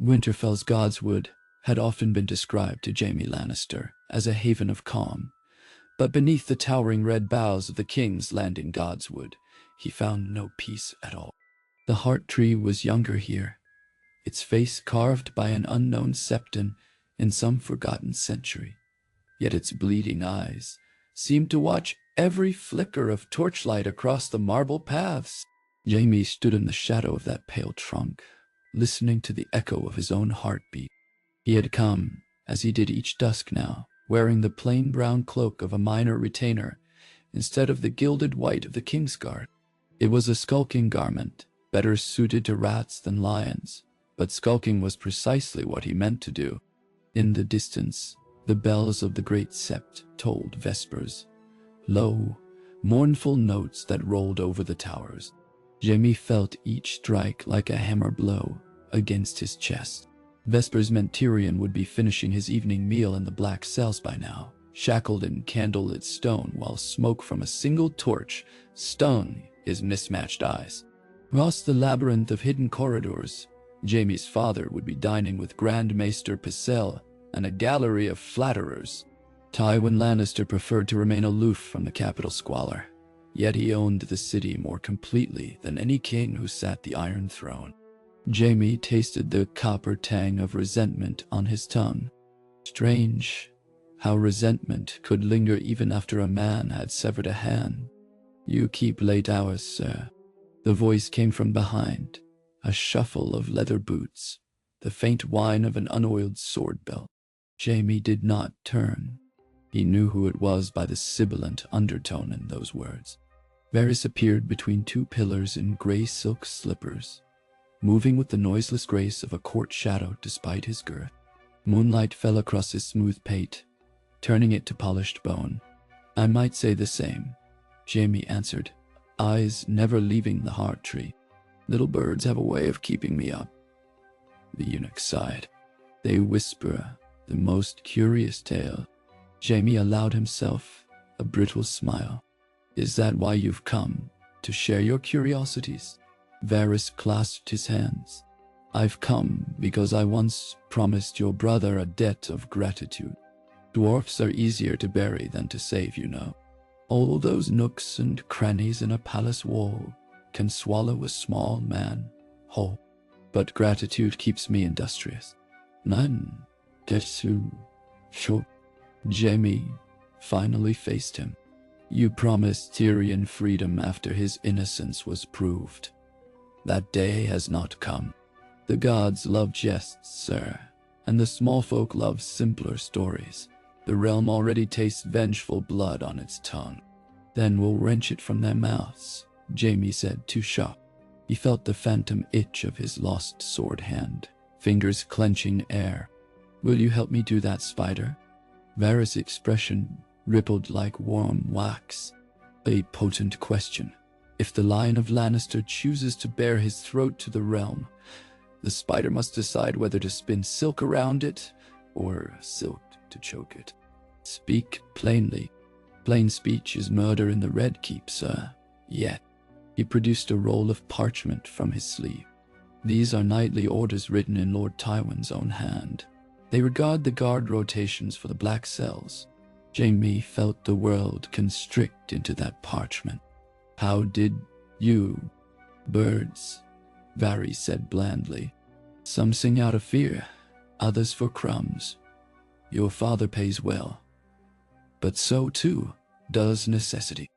Winterfell's Godswood had often been described to Jaime Lannister as a haven of calm, but beneath the towering red boughs of the King's Landing Godswood, he found no peace at all. The heart tree was younger here, its face carved by an unknown septon in some forgotten century, yet its bleeding eyes seemed to watch every flicker of torchlight across the marble paths. Jaime stood in the shadow of that pale trunk, listening to the echo of his own heartbeat. He had come, as he did each dusk now, wearing the plain brown cloak of a minor retainer instead of the gilded white of the Kingsguard. It was a skulking garment, better suited to rats than lions, but skulking was precisely what he meant to do. In the distance, the bells of the great sept tolled vespers, low, mournful notes that rolled over the towers. Jaime felt each strike like a hammer blow against his chest. Vespers meant Tyrion would be finishing his evening meal in the black cells by now, shackled in candlelit stone while smoke from a single torch stung his mismatched eyes. Across the labyrinth of hidden corridors, Jaime's father would be dining with Grand Maester Pycelle and a gallery of flatterers. Tywin Lannister preferred to remain aloof from the capital squalor, yet he owned the city more completely than any king who sat the Iron Throne. Jaime tasted the copper tang of resentment on his tongue. Strange how resentment could linger even after a man had severed a hand. "You keep late hours, sir." The voice came from behind, a shuffle of leather boots, the faint whine of an unoiled sword belt. Jaime did not turn. He knew who it was by the sibilant undertone in those words. Varys appeared between two pillars in gray silk slippers, moving with the noiseless grace of a court shadow despite his girth. Moonlight fell across his smooth pate, turning it to polished bone. "I might say the same," Jaime answered, eyes never leaving the heart tree. "Little birds have a way of keeping me up." The eunuch sighed. "They whisper the most curious tale." Jaime allowed himself a brittle smile. "Is that why you've come, to share your curiosities?" Varys clasped his hands. "I've come because I once promised your brother a debt of gratitude. Dwarfs are easier to bury than to save, you know. All those nooks and crannies in a palace wall can swallow a small man whole. But gratitude keeps me industrious. None get to show." Jaime finally faced him. "You promised Tyrion freedom after his innocence was proved. That day has not come. The gods love jests, sir, and the small folk love simpler stories. The realm already tastes vengeful blood on its tongue. Then we'll wrench it from their mouths," Jaime said, too shocked. He felt the phantom itch of his lost sword hand, fingers clenching air. "Will you help me do that, Spider?" Varys' expression rippled like warm wax. A potent question. If the Lion of Lannister chooses to bare his throat to the realm, the spider must decide whether to spin silk around it or silk to choke it. "Speak plainly. Plain speech is murder in the Red Keep, sir. Yet." He produced a roll of parchment from his sleeve. "These are nightly orders written in Lord Tywin's own hand. They regard the guard rotations for the black cells." Jaime felt the world constrict into that parchment. "How did you? Birds," Varys said blandly. "Some sing out of fear, others for crumbs. Your father pays well. But so, too, does necessity."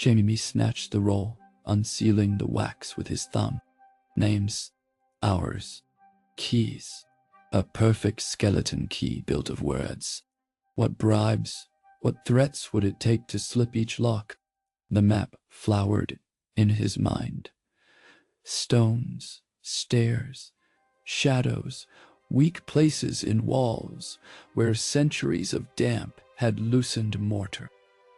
Jaime snatched the roll, unsealing the wax with his thumb. "Names, hours, keys. A perfect skeleton key built of words. What bribes, what threats would it take to slip each lock?" The map flowered in his mind. Stones, stairs, shadows, weak places in walls where centuries of damp had loosened mortar.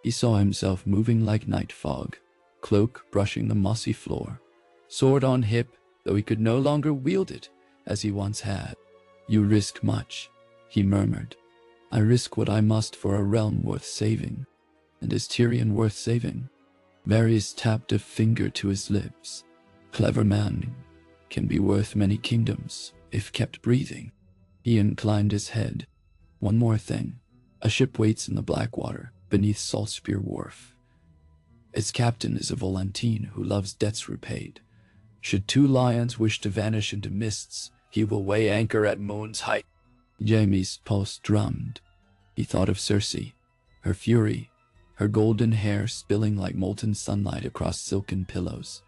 He saw himself moving like night fog, cloak brushing the mossy floor, sword on hip, though he could no longer wield it as he once had. "You risk much," he murmured. "I risk what I must for a realm worth saving. And is Tyrion worth saving?" Varys tapped a finger to his lips. "Clever man can be worth many kingdoms, if kept breathing. He inclined his head. One more thing. A ship waits in the Blackwater, beneath Saltspear Wharf. Its captain is a Volantine who loves debts repaid. Should two lions wish to vanish into mists, he will weigh anchor at Moon's height. Jaime's pulse drummed. He thought of Cersei, her fury, her golden hair spilling like molten sunlight across silken pillows,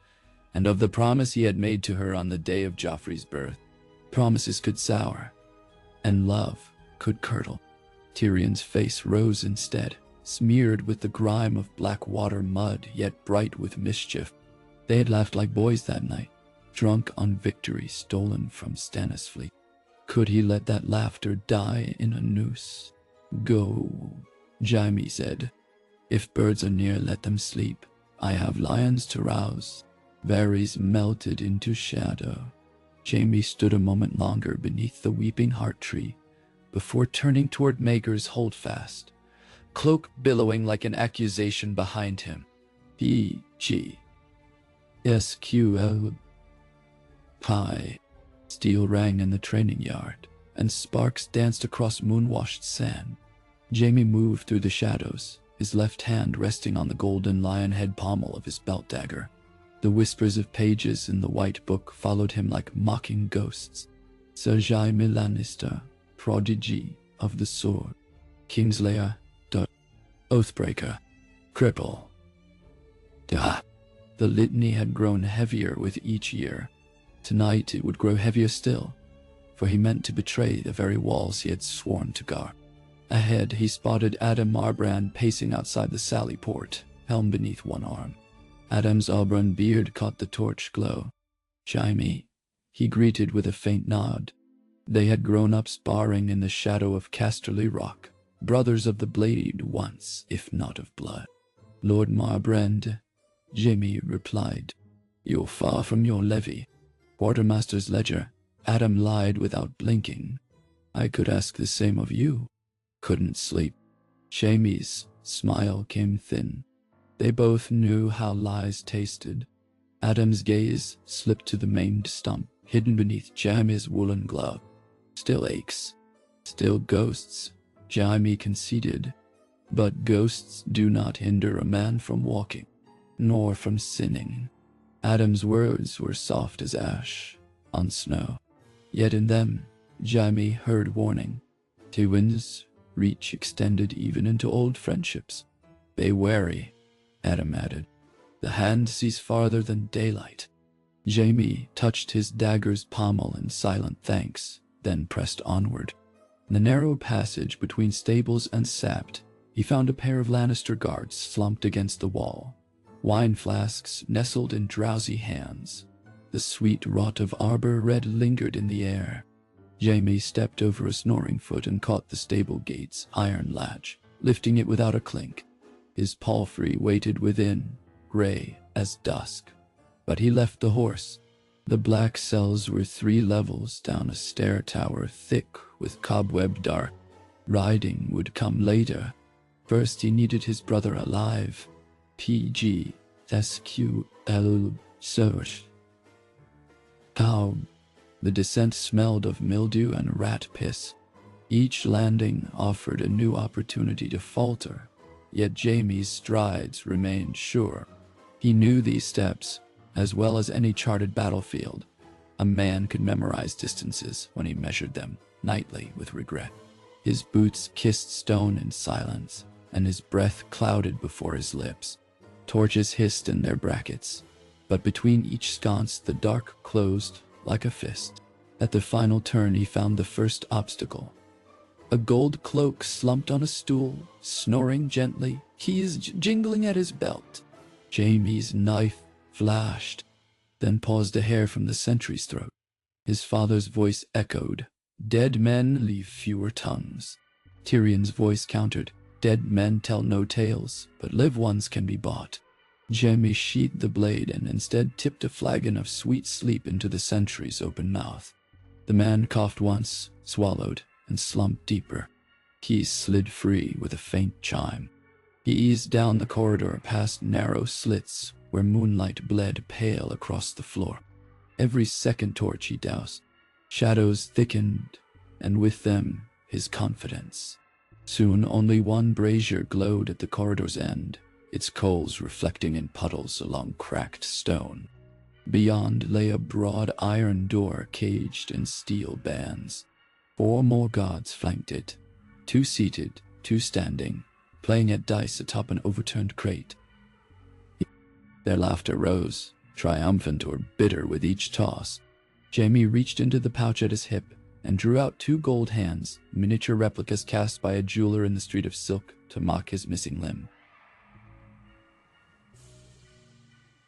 and of the promise he had made to her on the day of Joffrey's birth. Promises could sour, and love could curdle. Tyrion's face rose instead, smeared with the grime of Blackwater mud, yet bright with mischief. They had laughed like boys that night, drunk on victory stolen from Stannis' fleet. Could he let that laughter die in a noose? Go, Jaime said. If birds are near, let them sleep. I have lions to rouse. Varys melted into shadow. Jaime stood a moment longer beneath the weeping heart tree, before turning toward Maegor's holdfast, cloak billowing like an accusation behind him. P.G.S.Q.L. Pie. Steel rang in the training yard, and sparks danced across moon-washed sand. Jaime moved through the shadows, his left hand resting on the golden lion head pommel of his belt dagger. The whispers of pages in the white book followed him like mocking ghosts. Sir Jaime Lannister, prodigy of the sword, Kingslayer, Oathbreaker, cripple. The litany had grown heavier with each year. Tonight it would grow heavier still, for he meant to betray the very walls he had sworn to guard. Ahead he spotted Adam Marbrand pacing outside the sally port, helm beneath one arm. Adam's auburn beard caught the torch glow. Jaime, he greeted with a faint nod. They had grown up sparring in the shadow of Casterly Rock, brothers of the blade once, if not of blood. Lord Marbrand, Jaime replied, you're far from your levy. Quartermaster's ledger, Adam lied without blinking. I could ask the same of you. Couldn't sleep. Jaime's smile came thin. They both knew how lies tasted. Adam's gaze slipped to the maimed stump, hidden beneath Jaime's woolen glove. Still aches. Still ghosts, Jaime conceded. But ghosts do not hinder a man from walking, nor from sinning. Adam's words were soft as ash on snow. Yet in them, Jaime heard warning. Tywin's reach extended even into old friendships. Be wary, Adam added. The hand sees farther than daylight. Jaime touched his dagger's pommel in silent thanks, then pressed onward. In the narrow passage between stables and sapped, he found a pair of Lannister guards slumped against the wall. Wine flasks nestled in drowsy hands. The sweet rot of arbor red lingered in the air. Jaime stepped over a snoring foot and caught the stable gate's iron latch, lifting it without a clink. His palfrey waited within, gray as dusk. But he left the horse. The black cells were 3 levels down a stair tower thick with cobweb dark. Riding would come later. First he needed his brother alive. P.G.S.Q.L. Search. How? The descent smelled of mildew and rat piss. Each landing offered a new opportunity to falter, yet Jaime's strides remained sure. He knew these steps, as well as any charted battlefield. A man could memorize distances when he measured them, nightly with regret. His boots kissed stone in silence, and his breath clouded before his lips. Torches hissed in their brackets, but between each sconce the dark closed like a fist. At the final turn he found the first obstacle. A gold cloak slumped on a stool, snoring gently, keys jingling at his belt. Jaime's knife flashed, then paused a hair from the sentry's throat. His father's voice echoed, "Dead men leave fewer tongues." Tyrion's voice countered, "Dead men tell no tales, but live ones can be bought." Jaime sheathed the blade and instead tipped a flagon of sweet sleep into the sentry's open mouth. The man coughed once, swallowed, and slumped deeper. Keys slid free with a faint chime. He eased down the corridor past narrow slits where moonlight bled pale across the floor. Every second torch he doused, Shadows thickened, and with them his confidence. Soon only one brazier glowed at the corridor's end, its coals reflecting in puddles along cracked stone. Beyond lay a broad iron door caged in steel bands. 4 more guards flanked it, 2 seated, 2 standing, playing at dice atop an overturned crate. Their laughter rose, triumphant or bitter with each toss. Jaime reached into the pouch at his hip and drew out 2 gold hands, miniature replicas cast by a jeweler in the Street of Silk to mock his missing limb.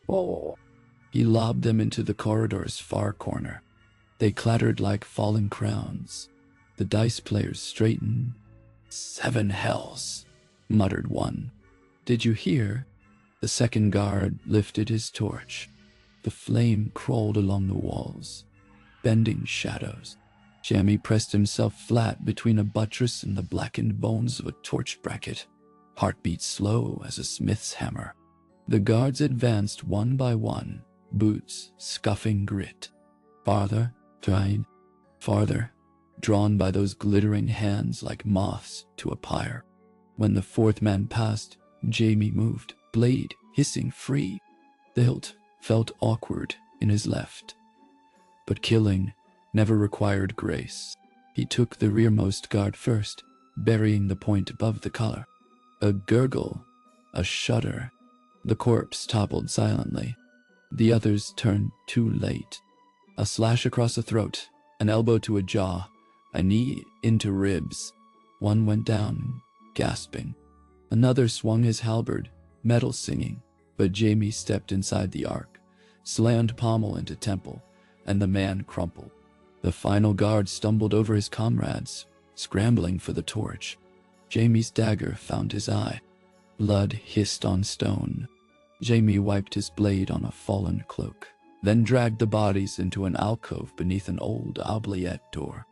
Oh! He lobbed them into the corridor's far corner. They clattered like falling crowns. The dice players straightened. 7 hells, muttered one. Did you hear? The second guard lifted his torch. The flame crawled along the walls, bending shadows. Jaime pressed himself flat between a buttress and the blackened bones of a torch bracket, heartbeat slow as a smith's hammer. The guards advanced one by one, boots scuffing grit. Farther, tried, farther, drawn by those glittering hands like moths to a pyre. When the 4th man passed, Jaime moved, blade hissing free. The hilt felt awkward in his left. But killing never required grace. He took the rearmost guard first, burying the point above the collar. A gurgle, a shudder. The corpse toppled silently. The others turned too late. A slash across the throat, an elbow to a jaw, a knee into ribs. One went down, gasping. Another swung his halberd, metal singing, but Jaime stepped inside the arc, slammed pommel into temple, and the man crumpled. The final guard stumbled over his comrades, scrambling for the torch. Jaime's dagger found his eye. Blood hissed on stone. Jaime wiped his blade on a fallen cloak, then dragged the bodies into an alcove beneath an old oubliette door.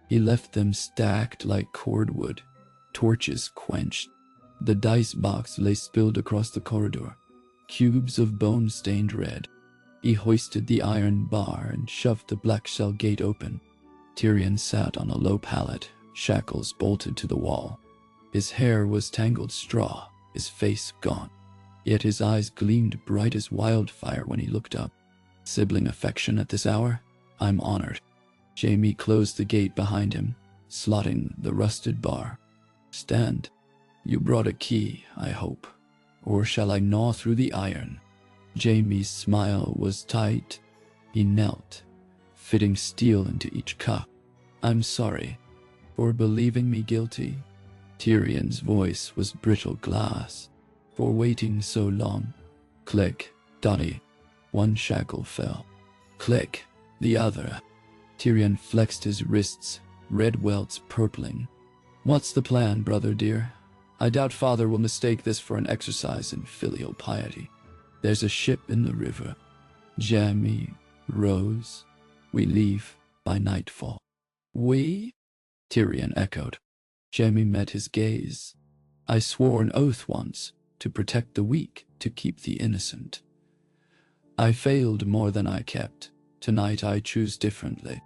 He left them stacked like cordwood, torches quenched. The dice box lay spilled across the corridor, cubes of bone stained red. He hoisted the iron bar and shoved the black shell gate open. Tyrion sat on a low pallet, shackles bolted to the wall. His hair was tangled straw, his face gaunt. Yet his eyes gleamed bright as wildfire when he looked up. Sibling affection at this hour? I'm honored. Jaime closed the gate behind him, slotting the rusted bar. Stand. You brought a key, I hope. Or shall I gnaw through the iron? Jaime's smile was tight. He knelt, fitting steel into each cuff. I'm sorry for believing me guilty. Tyrion's voice was brittle glass. For waiting so long. Click, Dottie. One shackle fell. Click, the other. Tyrion flexed his wrists, red welts purpling. What's the plan, brother dear? I doubt father will mistake this for an exercise in filial piety. There's a ship in the river. Jaime, Rose, we leave by nightfall. We? Tyrion echoed. Jaime met his gaze. I swore an oath once, to protect the weak, to keep the innocent. I failed more than I kept. Tonight I choose differently.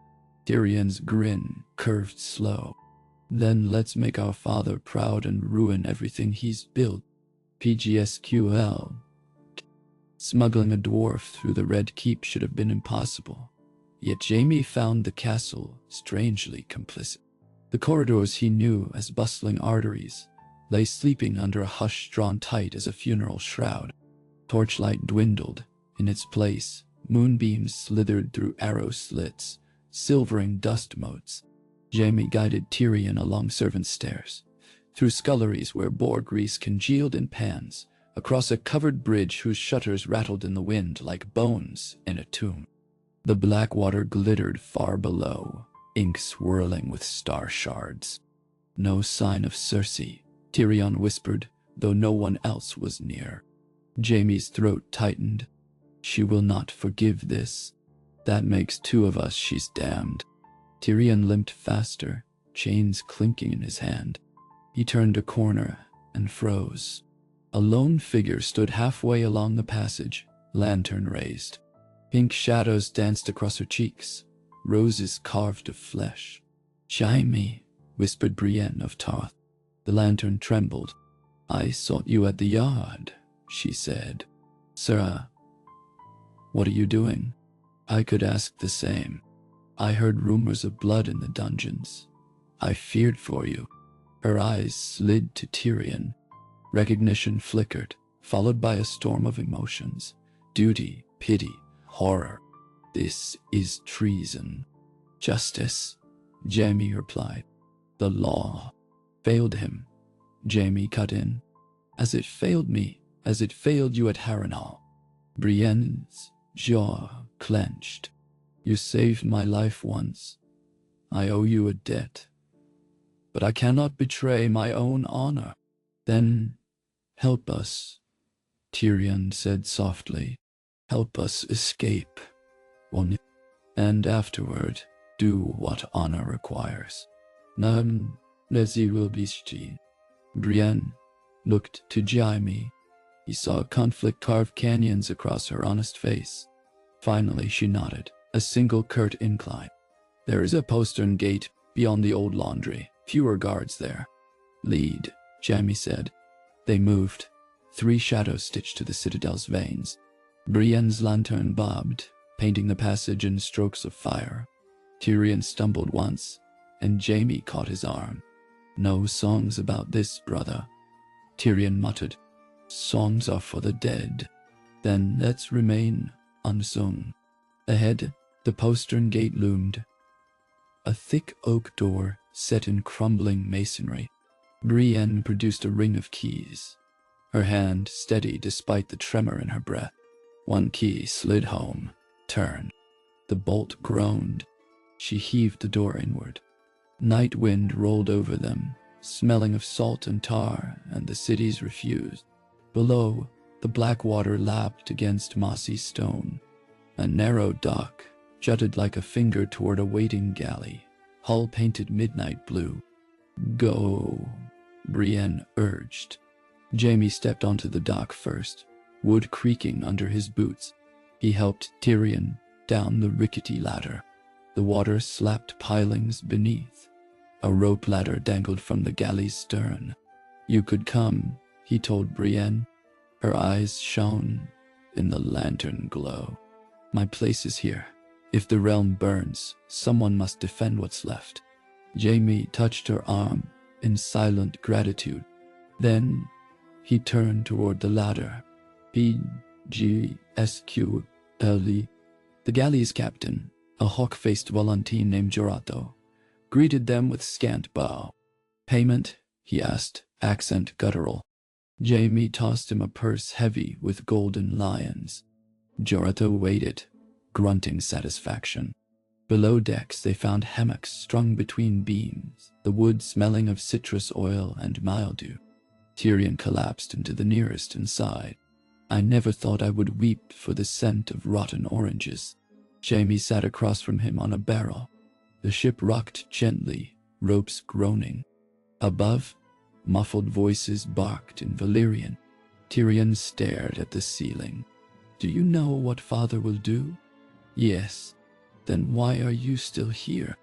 Tyrion's grin curved slow. Then let's make our father proud and ruin everything he's built. PGSQL. Smuggling a dwarf through the Red Keep should have been impossible. Yet Jaime found the castle strangely complicit. The corridors he knew as bustling arteries lay sleeping under a hush drawn tight as a funeral shroud. Torchlight dwindled. In its place, moonbeams slithered through arrow slits, silvering dust motes. Jaime guided Tyrion along servants' stairs, through sculleries where boar grease congealed in pans, across a covered bridge whose shutters rattled in the wind like bones in a tomb. The black water glittered far below, ink swirling with star shards. No sign of Cersei, Tyrion whispered, though no one else was near. Jaime's throat tightened. She will not forgive this. That makes 2 of us, she's damned. Tyrion limped faster, chains clinking in his hand. He turned a corner and froze. A lone figure stood halfway along the passage, lantern raised. Pink shadows danced across her cheeks. roses carved of flesh. "Jaime," whispered Brienne of Tarth. The lantern trembled. "I sought you at the yard," she said. "Sir, what are you doing?" I could ask the same. "I heard rumors of blood in the dungeons. I feared for you." Her eyes slid to Tyrion. Recognition flickered, followed by a storm of emotions. Duty, pity, horror. "This is treason." "Justice," Jaime replied. "The law failed him," Jaime cut in. "As it failed me, as it failed you at Harrenhal." Brienne's jaw clenched. "You saved my life once. I owe you a debt. But I cannot betray my own honor." "Then help us," Tyrion said softly. "Help us escape. And afterward, do what honor requires." "None, lesi will be." Brienne looked to Jaime. He saw conflict-carved canyons across her honest face. Finally she nodded, a single curt incline. "There is a postern gate beyond the old laundry. Fewer guards there." "Lead," Jaime said. They moved, 3 shadows stitched to the citadel's veins. Brienne's lantern bobbed, painting the passage in strokes of fire. Tyrion stumbled once, and Jaime caught his arm. "No songs about this, brother," Tyrion muttered. "Songs are for the dead." "Then let's remain unsung." Ahead, the postern gate loomed. A thick oak door set in crumbling masonry. Brienne produced a ring of keys, her hand steady despite the tremor in her breath. One key slid home, turned. The bolt groaned. She heaved the door inward. Night wind rolled over them, smelling of salt and tar, and the cities refused. Below, the black water lapped against mossy stone. A narrow dock jutted like a finger toward a waiting galley, hull painted midnight blue. "Go," Brienne urged. Jaime stepped onto the dock first, wood creaking under his boots. He helped Tyrion down the rickety ladder. The water slapped pilings beneath. A rope ladder dangled from the galley's stern. "You could come," he told Brienne. Her eyes shone in the lantern glow. "My place is here. If the realm burns, someone must defend what's left." Jaime touched her arm in silent gratitude. Then he turned toward the ladder. "PGSQLE." The galley's captain, a hawk-faced Volantine named Jorato, greeted them with scant bow. "Payment?" he asked, accent guttural. Jaime tossed him a purse heavy with golden lions. Jorato weighed it, grunting satisfaction. Below decks they found hammocks strung between beams, the wood smelling of citrus oil and mildew. Tyrion collapsed into the nearest and sighed. "I never thought I would weep for the scent of rotten oranges." Jaime sat across from him on a barrel. The ship rocked gently, ropes groaning. Above, muffled voices barked in Valyrian. Tyrion stared at the ceiling. "Do you know what Father will do?" "Yes." "Then why are you still here?"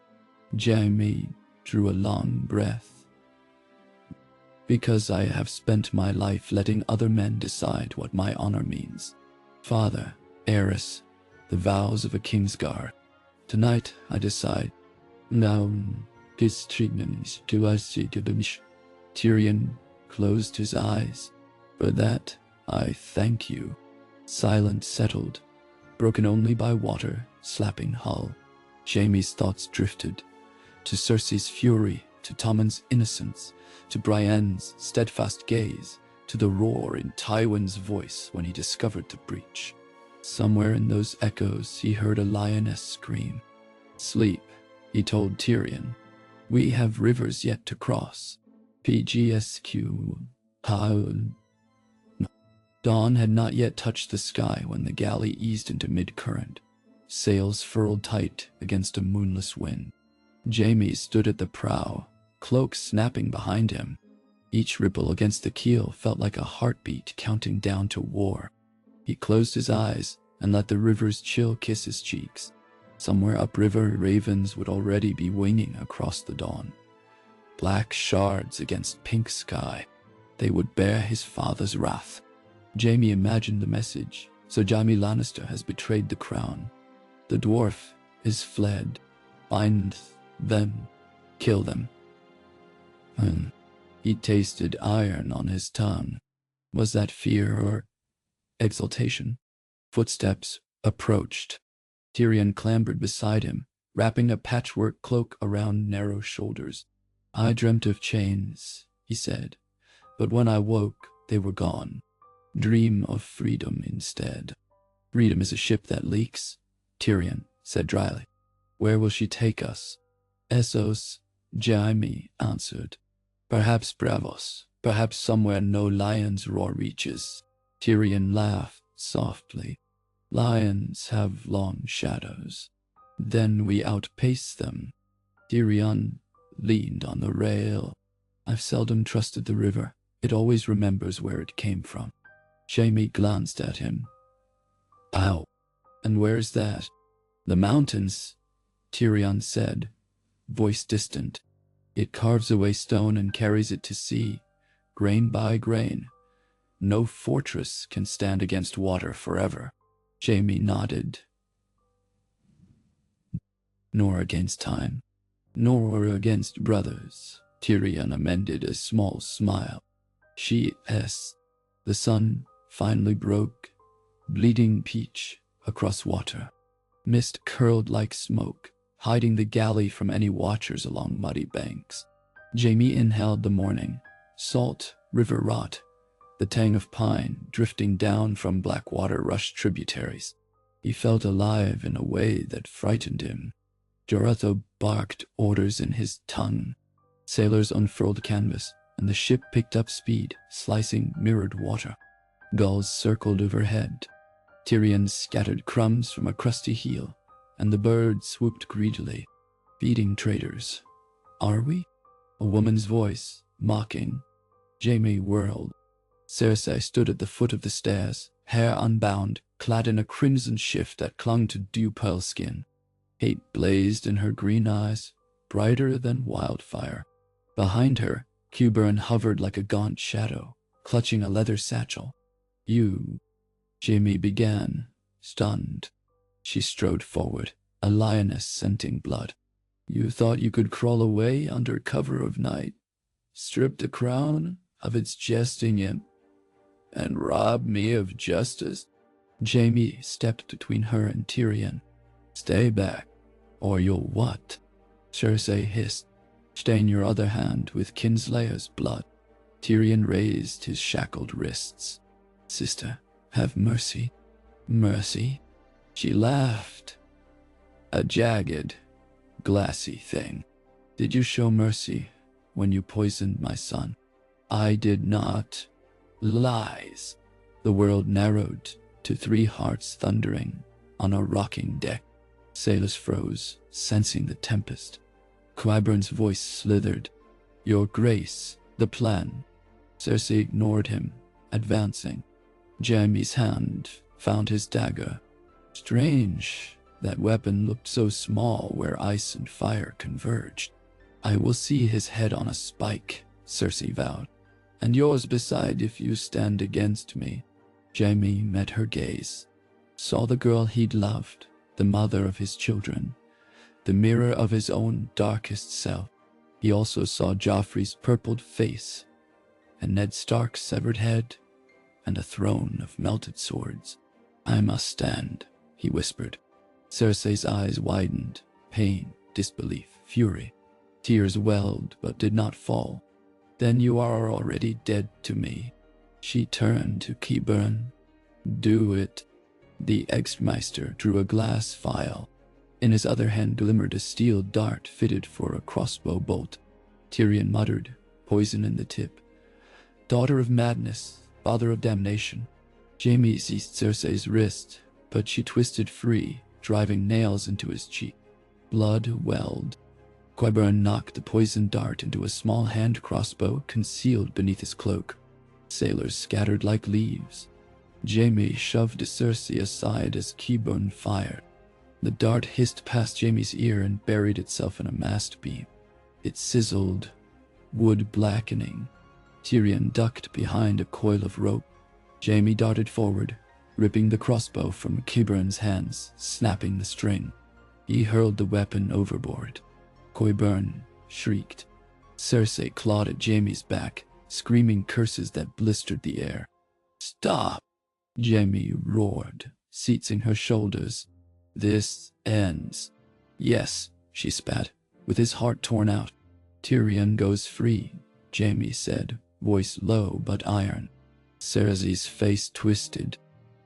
Jaime drew a long breath. "Because I have spent my life letting other men decide what my honor means. Father, heiress, the vows of a Kingsguard. Tonight I decide. Now, this treatment to us to the mission." Tyrion closed his eyes. "For that, I thank you." Silence settled, broken only by water slapping hull. Jaime's thoughts drifted, to Cersei's fury, to Tommen's innocence, to Brienne's steadfast gaze, to the roar in Tywin's voice when he discovered the breach. Somewhere in those echoes he heard a lioness scream. "Sleep," he told Tyrion. "We have rivers yet to cross." PGSQ. Dawn had not yet touched the sky when the galley eased into mid-current. Sails furled tight against a moonless wind. Jaime stood at the prow, cloak snapping behind him. Each ripple against the keel felt like a heartbeat counting down to war. He closed his eyes and let the river's chill kiss his cheeks. Somewhere upriver, ravens would already be winging across the dawn. Black shards against pink sky. They would bear his father's wrath. Jaime imagined the message. So Jaime Lannister has betrayed the crown. The dwarf is fled. Find them. Kill them. He tasted iron on his tongue. Was that fear or exultation? Footsteps approached. Tyrion clambered beside him, wrapping a patchwork cloak around narrow shoulders. I dreamt of chains, he said, but when I woke, they were gone. Dream of freedom instead. Freedom is a ship that leaks, Tyrion said dryly. Where will she take us? Essos, Jaime answered. Perhaps Bravos, perhaps somewhere no lion's roar reaches. Tyrion laughed softly. Lions have long shadows. Then we outpace them. Tyrion leaned on the rail. I've seldom trusted the river. It always remembers where it came from. Jaime glanced at him. Ow. And where's that? The mountains, Tyrion said, voice distant. It carves away stone and carries it to sea, grain by grain. No fortress can stand against water forever. Jaime nodded. Nor against time, nor against brothers. Tyrion amended a small smile. The sun finally broke, bleeding peach across water. Mist curled like smoke, hiding the galley from any watchers along muddy banks. Jaime inhaled the morning, salt, river rot, the tang of pine drifting down from black water rushed tributaries. He felt alive in a way that frightened him. Joratho barked orders in his tongue. Sailors unfurled canvas, and the ship picked up speed, slicing mirrored water. Gulls circled overhead. Tyrion scattered crumbs from a crusty heel, and the birds swooped greedily. Feeding traders. Are we? A woman's voice, mocking. Jaime whirled. Cersei stood at the foot of the stairs, hair unbound, clad in a crimson shift that clung to dew-pearl skin. Hate blazed in her green eyes, brighter than wildfire. Behind her, Qyburn hovered like a gaunt shadow, clutching a leather satchel. You, Jaime began, stunned. She strode forward, a lioness scenting blood. You thought you could crawl away under cover of night, strip the crown of its jesting imp, and rob me of justice? Jaime stepped between her and Tyrion. Stay back, or you'll what? Cersei hissed. Stain your other hand with Kinslayer's blood. Tyrion raised his shackled wrists. Sister, have mercy. Mercy? She laughed. A jagged, glassy thing. Did you show mercy when you poisoned my son? I did not. Lies. The world narrowed to 3 hearts thundering on a rocking deck. Sailors froze, sensing the tempest. Qyburn's voice slithered. Your grace, the plan. Cersei ignored him, advancing. Jaime's hand found his dagger. Strange, that weapon looked so small where ice and fire converged. I will see his head on a spike, Cersei vowed. And yours beside if you stand against me. Jaime met her gaze. Saw the girl he'd loved, the mother of his children. The mirror of his own darkest self. He also saw Joffrey's purpled face, and Ned Stark's severed head, and a throne of melted swords. I must stand, he whispered. Cersei's eyes widened, pain, disbelief, fury. Tears welled but did not fall. Then you are already dead to me. She turned to Qyburn. Do it. The Exmeister drew a glass phial. In his other hand glimmered a steel dart fitted for a crossbow bolt. Tyrion muttered, poison in the tip. Daughter of madness, father of damnation. Jaime seized Cersei's wrist, but she twisted free, driving nails into his cheek. Blood welled. Qyburn knocked the poisoned dart into a small hand crossbow concealed beneath his cloak. Sailors scattered like leaves. Jaime shoved Cersei aside as Qyburn fired. The dart hissed past Jaime's ear and buried itself in a mast beam. It sizzled, wood blackening. Tyrion ducked behind a coil of rope. Jaime darted forward, ripping the crossbow from Qyburn's hands, snapping the string. He hurled the weapon overboard. Qyburn shrieked. Cersei clawed at Jaime's back, screaming curses that blistered the air. "Stop!" Jaime roared, seizing her shoulders. "This ends." "Yes," she spat, with his heart torn out. "Tyrion goes free," Jaime said, voice low but iron. Cersei's face twisted.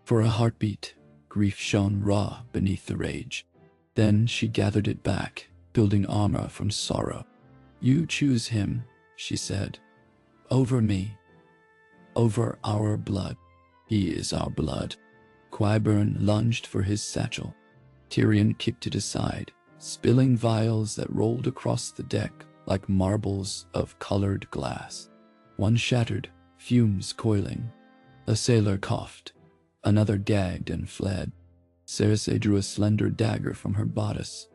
For a heartbeat, grief shone raw beneath the rage. Then she gathered it back, building armor from sorrow. "You choose him," she said. "Over me. Over our blood. He is our blood." Qyburn lunged for his satchel. Tyrion kicked it aside, spilling vials that rolled across the deck like marbles of colored glass. One shattered, fumes coiling. A sailor coughed. Another gagged and fled. Cersei drew a slender dagger from her bodice.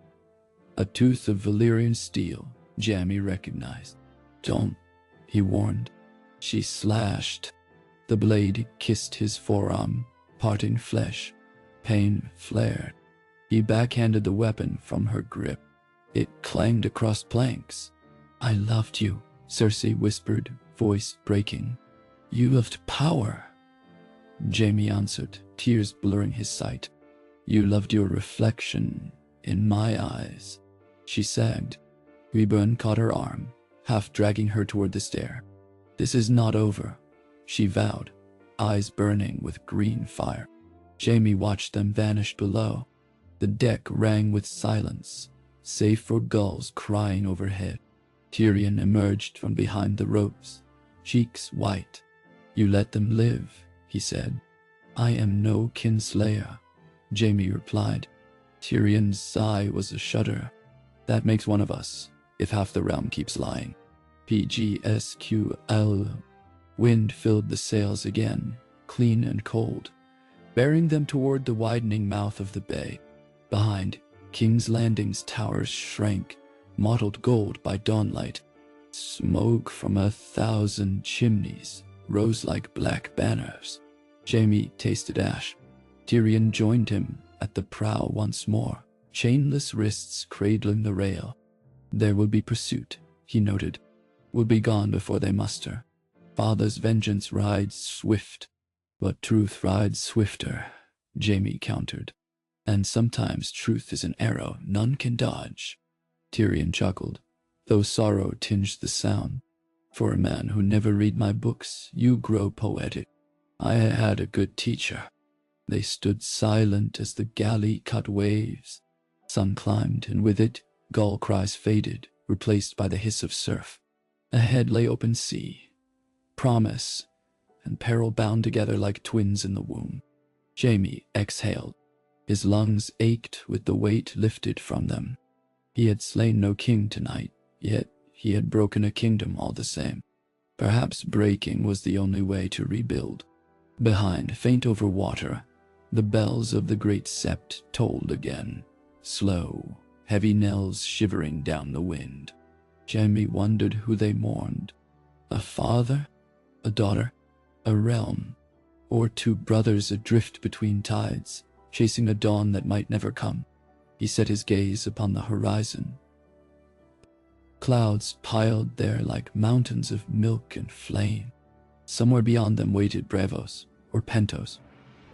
A tooth of Valyrian steel, Jaime recognized. "Don't," he warned. She slashed. The blade kissed his forearm, parting flesh. Pain flared. He backhanded the weapon from her grip. It clanged across planks. "I loved you," Cersei whispered, voice breaking. "You loved power," Jaime answered, tears blurring his sight. "You loved your reflection in my eyes." She sagged. Qyburn caught her arm, half dragging her toward the stair. "This is not over," she vowed, eyes burning with green fire. Jaime watched them vanish below. The deck rang with silence, save for gulls crying overhead. Tyrion emerged from behind the ropes, cheeks white. "You let them live," he said. "I am no kinslayer," Jaime replied. Tyrion's sigh was a shudder. "That makes one of us, if half the realm keeps lying." PGSQL. Wind filled the sails again, clean and cold, bearing them toward the widening mouth of the bay. Behind, King's Landing's towers shrank, mottled gold by dawnlight. Smoke from 1,000 chimneys rose like black banners. Jaime tasted ash. Tyrion joined him at the prow once more, chainless wrists cradling the rail. "There will be pursuit," he noted. "Will be gone before they muster. Father's vengeance rides swift, but truth rides swifter," Jaime countered. "And sometimes truth is an arrow none can dodge." Tyrion chuckled, though sorrow tinged the sound. "For a man who never read my books, you grow poetic. I had a good teacher." They stood silent as the galley cut waves. Sun climbed, and with it, gull cries faded, replaced by the hiss of surf. Ahead lay open sea. Promise and peril bound together like twins in the womb. Jaime exhaled. His lungs ached with the weight lifted from them. He had slain no king tonight, yet he had broken a kingdom all the same. Perhaps breaking was the only way to rebuild. Behind, faint over water, the bells of the great sept tolled again, slow, heavy knells shivering down the wind. Jaime wondered who they mourned. A father? A daughter? A realm? Or two brothers adrift between tides, chasing a dawn that might never come? He set his gaze upon the horizon. Clouds piled there like mountains of milk and flame. Somewhere beyond them waited Bravos, or Pentos,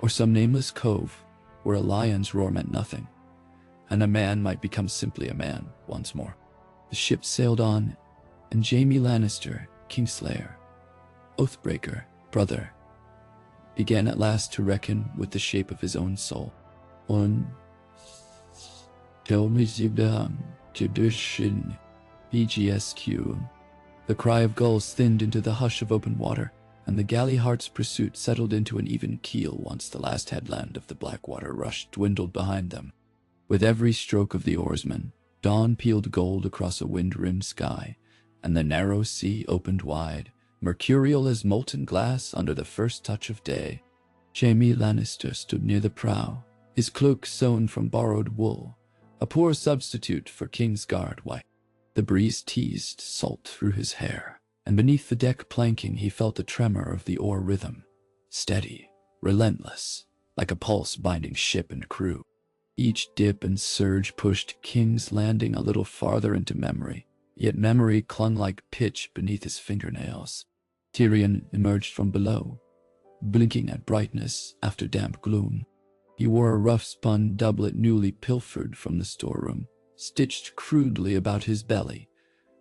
or some nameless cove where a lion's roar meant nothing, and a man might become simply a man once more. The ship sailed on, and Jaime Lannister, Kingslayer, Oathbreaker, brother, began at last to reckon with the shape of his own soul. On tradition, BGSQ. The cry of gulls thinned into the hush of open water, and the galley heart's pursuit settled into an even keel once the last headland of the Blackwater rush dwindled behind them. With every stroke of the oarsman, dawn peeled gold across a wind-rimmed sky, and the narrow sea opened wide, mercurial as molten glass under the first touch of day. Jaime Lannister stood near the prow, his cloak sewn from borrowed wool, a poor substitute for Kingsguard white. The breeze teased salt through his hair, and beneath the deck planking he felt the tremor of the oar rhythm, steady, relentless, like a pulse binding ship and crew. Each dip and surge pushed King's Landing a little farther into memory, yet memory clung like pitch beneath his fingernails. Tyrion emerged from below, blinking at brightness after damp gloom. He wore a rough-spun doublet newly pilfered from the storeroom, stitched crudely about his belly,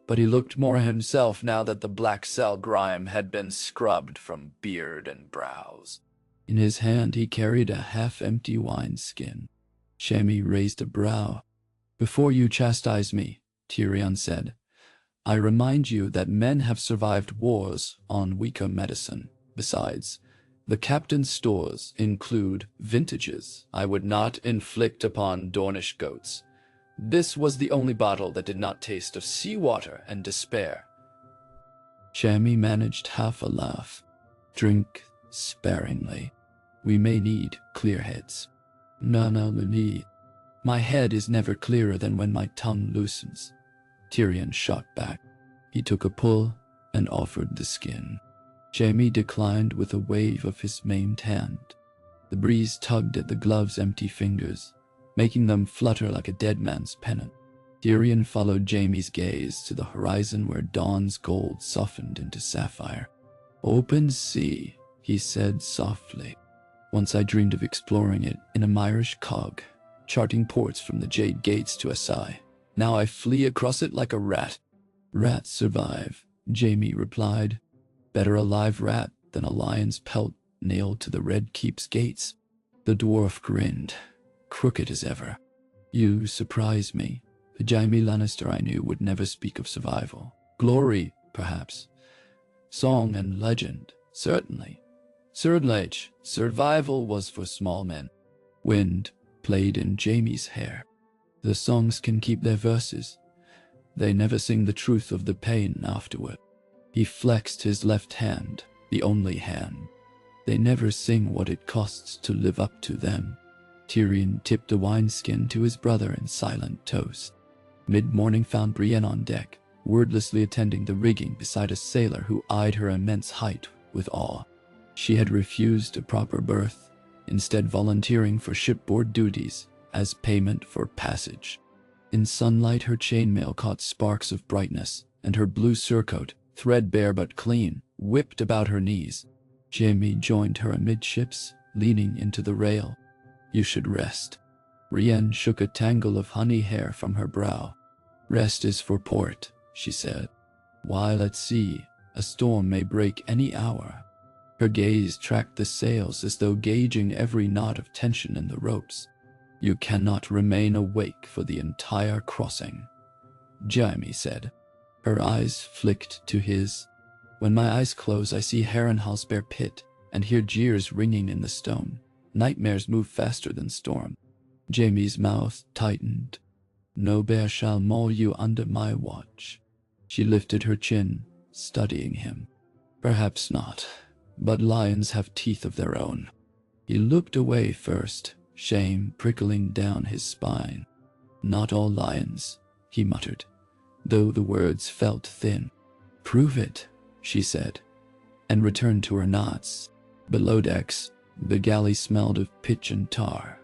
but he looked more himself now that the black cell grime had been scrubbed from beard and brows. In his hand he carried a half-empty wineskin. JAIME raised a brow. "Before you chastise me," Tyrion said, "I remind you that men have survived wars on weaker medicine. Besides, the captain's stores include vintages I would not inflict upon Dornish goats. This was the only bottle that did not taste of seawater and despair." JAIME managed half a laugh. "Drink sparingly. We may need clear heads." "No, my head is never clearer than when my tongue loosens." Tyrion shot back. He took a pull and offered the skin. JAIME declined with a wave of his maimed hand. The breeze tugged at the glove's empty fingers, making them flutter like a dead man's pennant. Tyrion followed JAIME's gaze to the horizon where dawn's gold softened into sapphire. "Open sea," he said softly. "Once I dreamed of exploring it in a Myrish cog, charting ports from the Jade Gates to Asai. Now I flee across it like a rat." "Rats survive," JAIME replied. "Better a live rat than a lion's pelt nailed to the Red Keep's gates." The dwarf grinned, crooked as ever. "You surprise me. The Jaime Lannister I knew would never speak of survival. Glory, perhaps. Song and legend, certainly. Survival was for small men." Wind played in Jaime's hair. "The songs can keep their verses. They never sing the truth of the pain afterward." He flexed his left hand, the only hand. "They never sing what it costs to live up to them." Tyrion tipped a wineskin to his brother in silent toast. Mid-morning found Brienne on deck, wordlessly attending the rigging beside a sailor who eyed her immense height with awe. She had refused a proper berth, instead volunteering for shipboard duties as payment for passage. In sunlight her chainmail caught sparks of brightness, and her blue surcoat, threadbare but clean, whipped about her knees. Jaime joined her amidships, leaning into the rail. "You should rest." Brienne shook a tangle of honey hair from her brow. "Rest is for port," she said. "While at sea, a storm may break any hour." Her gaze tracked the sails as though gauging every knot of tension in the ropes. "You cannot remain awake for the entire crossing," Jaime said. Her eyes flicked to his. "When my eyes close, I see Harrenhal's bare pit and hear jeers ringing in the stone. Nightmares move faster than storm." Jaime's mouth tightened. "No bear shall maul you under my watch." She lifted her chin, studying him. "Perhaps not, but lions have teeth of their own." He looked away first, shame prickling down his spine. "Not all lions," he muttered, though the words felt thin. "Prove it," she said, and returned to her knots. Below decks, the galley smelled of pitch and tar,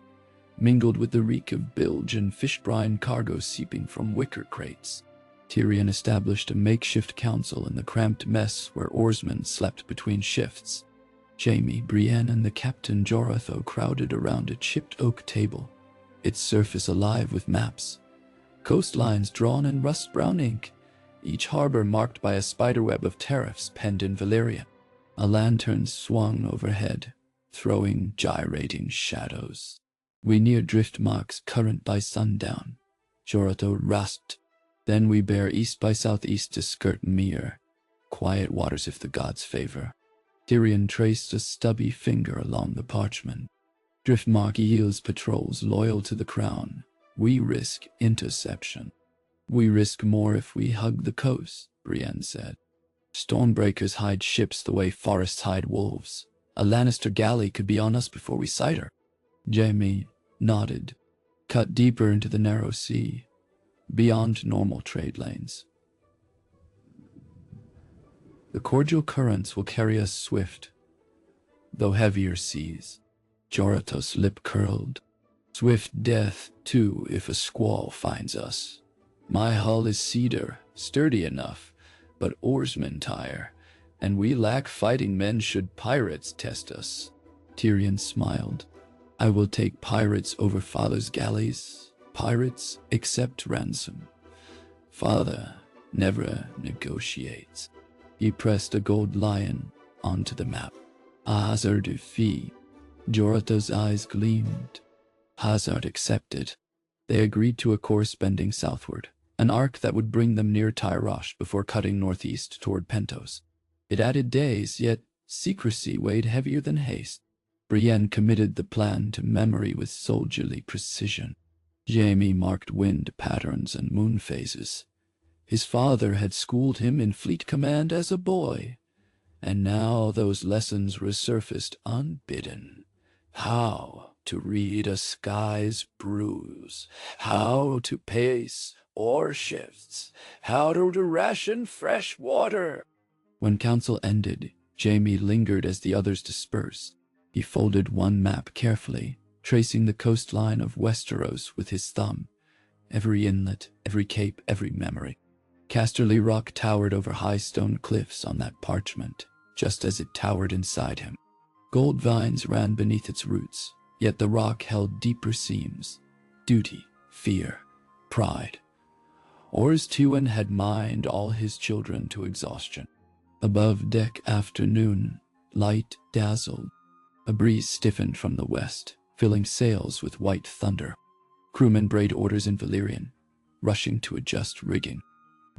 mingled with the reek of bilge and fish brine cargo seeping from wicker crates. Tyrion established a makeshift council in the cramped mess where oarsmen slept between shifts. Jaime, Brienne, and the captain Joratho crowded around a chipped oak table, its surface alive with maps. Coastlines drawn in rust-brown ink, each harbor marked by a spiderweb of tariffs penned in Valyrian. A lantern swung overhead, throwing gyrating shadows. "We near Driftmark's current by sundown," Joratho rasped. "Then we bear east by southeast to skirt Mere. Quiet waters if the gods favor." Tyrion traced a stubby finger along the parchment. "Driftmark yields patrols loyal to the crown. We risk interception." "We risk more if we hug the coast," Brienne said. "Stormbreakers hide ships the way forests hide wolves. A Lannister galley could be on us before we sight her." Jaime nodded. Cut deeper into the narrow sea, beyond normal trade lanes. The cordial currents will carry us swift, though heavier seas. Joratos' lip curled. Swift death, too, if a squall finds us. My hull is cedar, sturdy enough, but oarsmen tire, and we lack fighting men should pirates test us. Tyrion smiled. I will take pirates over father's galleys. Pirates accept ransom. Father never negotiates. He pressed a gold lion onto the map. A hazard fee. Jorato's eyes gleamed. Hazard accepted. They agreed to a course bending southward, an arc that would bring them near Tyrosh before cutting northeast toward Pentos. It added days, yet secrecy weighed heavier than haste. Brienne committed the plan to memory with soldierly precision. JAIME marked wind patterns and moon phases. His father had schooled him in fleet command as a boy, and now those lessons resurfaced unbidden. How to read a sky's bruise, how to pace ore shifts, how to ration fresh water. When council ended, JAIME lingered as the others dispersed. He folded one map carefully, tracing the coastline of Westeros with his thumb. Every inlet, every cape, every memory. Casterly Rock towered over high stone cliffs on that parchment, just as it towered inside him. Gold vines ran beneath its roots, yet the rock held deeper seams. Duty, fear, pride. Ors Tywin had mined all his children to exhaustion. Above deck afternoon, light dazzled. A breeze stiffened from the west, filling sails with white thunder. Crewmen brayed orders in Valyrian, rushing to adjust rigging.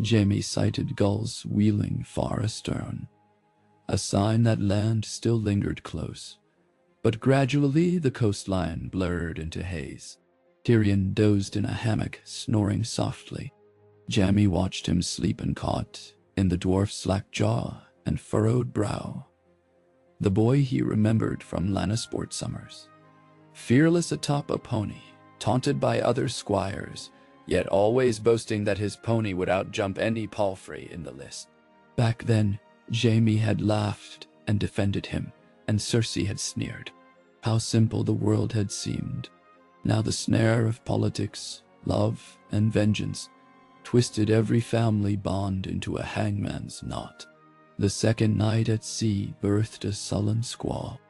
JAIME sighted gulls wheeling far astern, a sign that land still lingered close. But gradually the coastline blurred into haze. Tyrion dozed in a hammock, snoring softly. JAIME watched him sleep and caught in the dwarf's slack jaw and furrowed brow. The boy he remembered from Lannisport summers. Fearless atop a pony, taunted by other squires, yet always boasting that his pony would outjump any palfrey in the list. Back then, JAIME had laughed and defended him, and Cersei had sneered. How simple the world had seemed. Now the snare of politics, love, and vengeance twisted every family bond into a hangman's knot. The second night at sea birthed a sullen squall.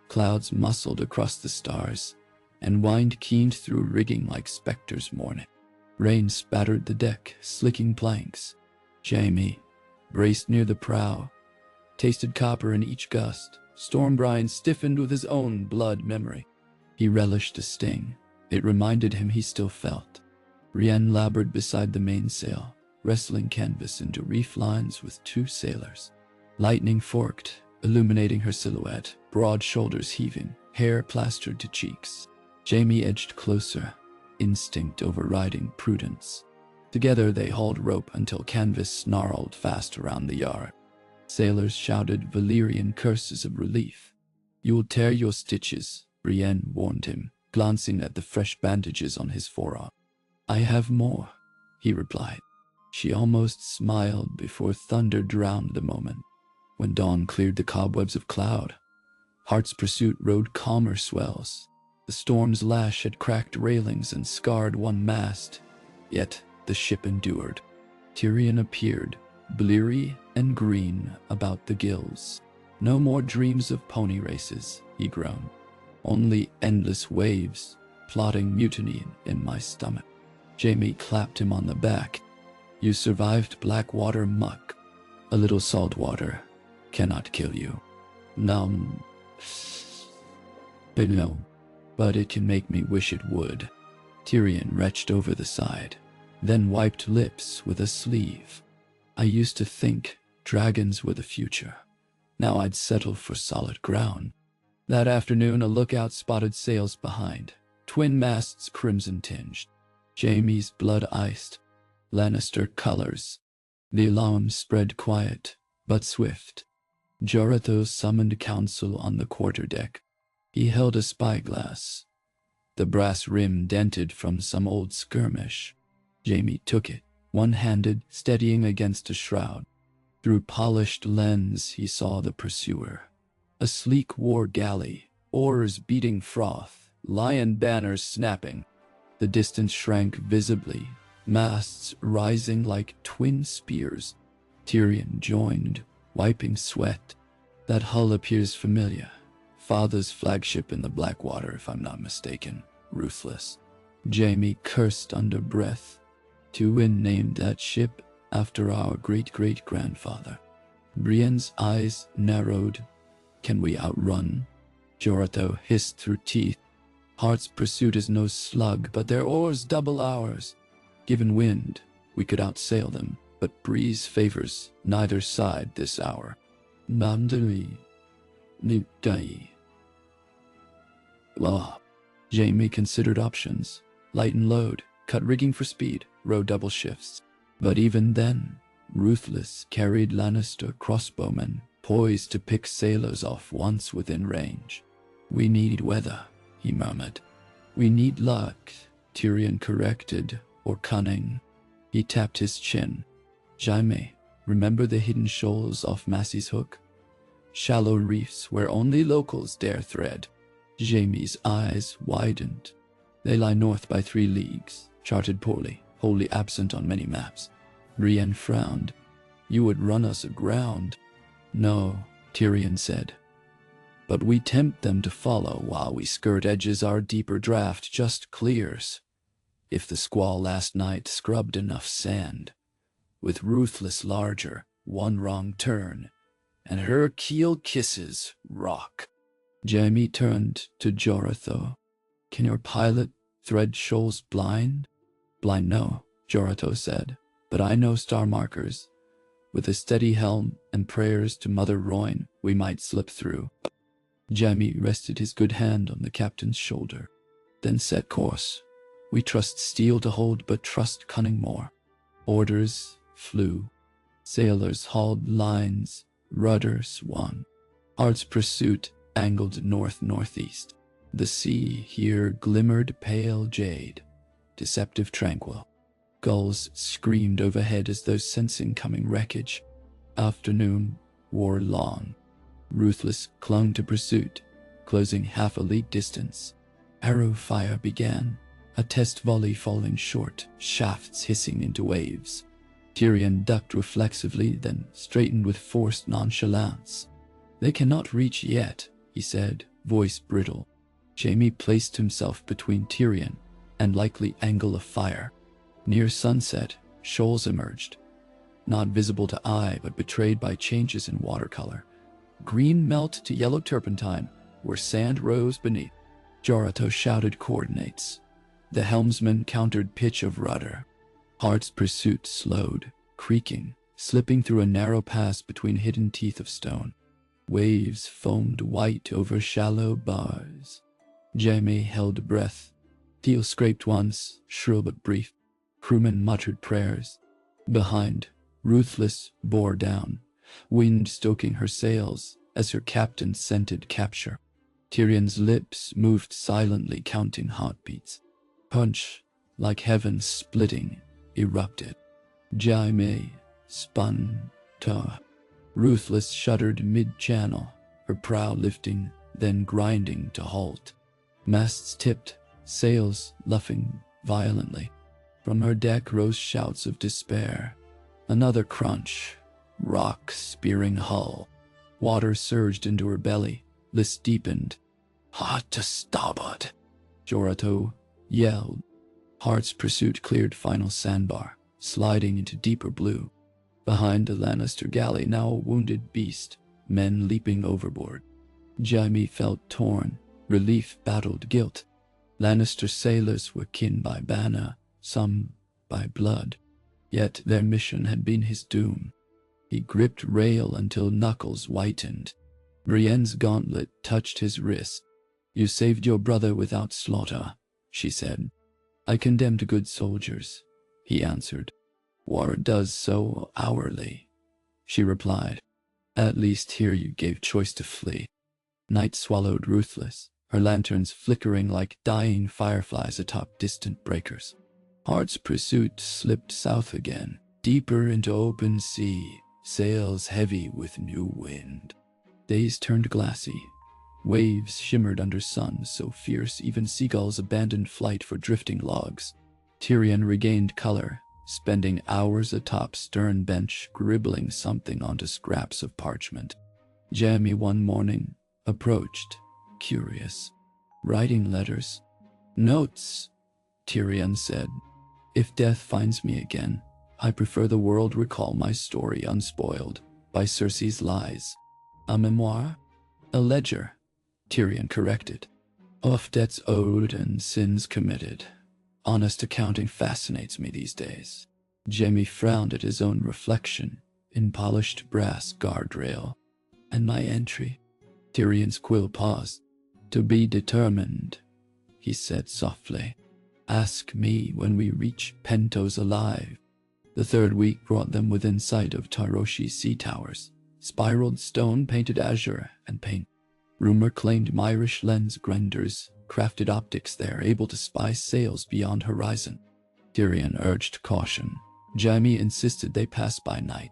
Clouds muscled across the stars, and wind keened through rigging like specters mourning. Rain spattered the deck, slicking planks. JAIME, braced near the prow, tasted copper in each gust. Storm brine stiffened with his own blood memory. He relished the sting. It reminded him he still felt. Brienne labored beside the mainsail, wrestling canvas into reef lines with two sailors. Lightning forked, illuminating her silhouette, broad shoulders heaving, hair plastered to cheeks. JAIME edged closer, instinct overriding prudence. Together they hauled rope until canvas snarled fast around the yard. Sailors shouted Valyrian curses of relief. "You'll tear your stitches," Brienne warned him, glancing at the fresh bandages on his forearm. "I have more," he replied. She almost smiled before thunder drowned the moment. When dawn cleared the cobwebs of cloud, Heart's Pursuit rode calmer swells. The storm's lash had cracked railings and scarred one mast, yet the ship endured. Tyrion appeared, bleary and green about the gills. "No more dreams of pony races," he groaned. "Only endless waves, plotting mutiny in my stomach." JAIME clapped him on the back. "You survived Blackwater muck. A little salt water cannot kill you. Numb. No, but it can make me wish it would." Tyrion retched over the side, then wiped lips with a sleeve. "I used to think dragons were the future. Now I'd settle for solid ground." That afternoon, a lookout spotted sails behind, twin masts crimson-tinged. JAIME's blood iced, Lannister colors. The alarm spread quiet, but swift. Jorathos summoned council on the quarterdeck. He held a spyglass. the brass rim dented from some old skirmish. JAIME took it, one-handed, steadying against a shroud. Through polished lens he saw the pursuer. A sleek war galley, oars beating froth, lion banners snapping. The distance shrank visibly, masts rising like twin spears. Tyrion joined, wiping sweat. That hull appears familiar. Father's flagship in the Blackwater, if I'm not mistaken. Ruthless. JAIME cursed under breath. Tywin named that ship after our great-great-grandfather. Brienne's eyes narrowed. Can we outrun? Jorah hissed through teeth. Heart's pursuit is no slug, but their oars double ours. Given wind, we could outsail them, but breeze favors neither side this hour. Mandali, Nidai. JAIME considered options. Lighten load, cut rigging for speed, row double shifts. But even then, Ruthless carried Lannister crossbowmen, poised to pick sailors off once within range. We need weather, he murmured. We need luck, Tyrion corrected, or cunning. He tapped his chin. JAIME, remember the hidden shoals off Massey's Hook? Shallow reefs where only locals dare thread. JAIME's eyes widened. They lie north by 3 leagues, charted poorly, wholly absent on many maps. Brienne frowned. You would run us aground. No, Tyrion said. But we tempt them to follow while we skirt edges our deeper draft just clears. If the squall last night scrubbed enough sand, with Ruthless larger, one wrong turn, and her keel kisses rock. JAIME turned to Jorah. Can your pilot thread shoals blind? Blind no, Jorah said, but I know star markers. With a steady helm and prayers to Mother Royne, we might slip through. JAIME rested his good hand on the captain's shoulder, then set course. We trust steel to hold, but trust cunning more. Orders flew. Sailors hauled lines, rudder swung. Heart's pursuit angled north-northeast. The sea here glimmered pale jade, deceptive tranquil. Gulls screamed overhead as though sensing coming wreckage. Afternoon wore long. Ruthless clung to pursuit, closing half a league distance. Arrow fire began, a test volley falling short, shafts hissing into waves. Tyrion ducked reflexively, then straightened with forced nonchalance. They cannot reach yet, he said, voice brittle. JAIME placed himself between Tyrion and likely angle of fire. Near sunset, shoals emerged, not visible to eye but betrayed by changes in watercolor. Green melt to yellow turpentine, where sand rose beneath. Jorah shouted coordinates. The helmsman countered pitch of rudder. Heart's pursuit slowed, creaking, slipping through a narrow pass between hidden teeth of stone. Waves foamed white over shallow bars. JAIME held breath. Keel scraped once, shrill but brief. Crewmen muttered prayers. Behind, Ruthless bore down, wind stoking her sails as her captain scented capture. Tyrion's lips moved silently, counting heartbeats. Punch, like heaven splitting, erupted. JAIME spun to. Ruthless shuddered mid-channel, her prow lifting, then grinding to halt. Masts tipped, sails luffing violently. From her deck rose shouts of despair. Another crunch, rock spearing hull. Water surged into her belly, list deepened. Hot to starboard, Jorah yelled. Heart's pursuit cleared final sandbar, sliding into deeper blue. Behind a Lannister galley, now a wounded beast, men leaping overboard. JAIME felt torn, relief battled guilt. Lannister sailors were kin by banner, some by blood. Yet their mission had been his doom. He gripped rail until knuckles whitened. Brienne's gauntlet touched his wrist. You saved your brother without slaughter, she said. I condemned good soldiers, he answered. War does so hourly, she replied. At least here you gave choice to flee. Night swallowed Ruthless, her lanterns flickering like dying fireflies atop distant breakers. Hart's pursuit slipped south again, deeper into open sea, sails heavy with new wind. Days turned glassy. Waves shimmered under suns so fierce even seagulls abandoned flight for drifting logs. Tyrion regained color, spending hours atop stern bench scribbling something onto scraps of parchment. Jaime one morning approached, curious. "Writing letters." "Notes," Tyrion said. "If death finds me again, I prefer the world recall my story unspoiled by Cersei's lies." "A memoir?" "A ledger," Tyrion corrected. "Of debts owed and sins committed. Honest accounting fascinates me these days." Jaime frowned at his own reflection in polished brass guardrail. "And my entry?" Tyrion's quill paused. "To be determined," he said softly. "Ask me when we reach Pentos alive." The third week brought them within sight of Taroshi's sea towers, spiraled stone painted azure and paint. Rumor claimed Myrish lens grinders crafted optics there, able to spy sails beyond horizon. Tyrion urged caution. Jaime insisted they pass by night.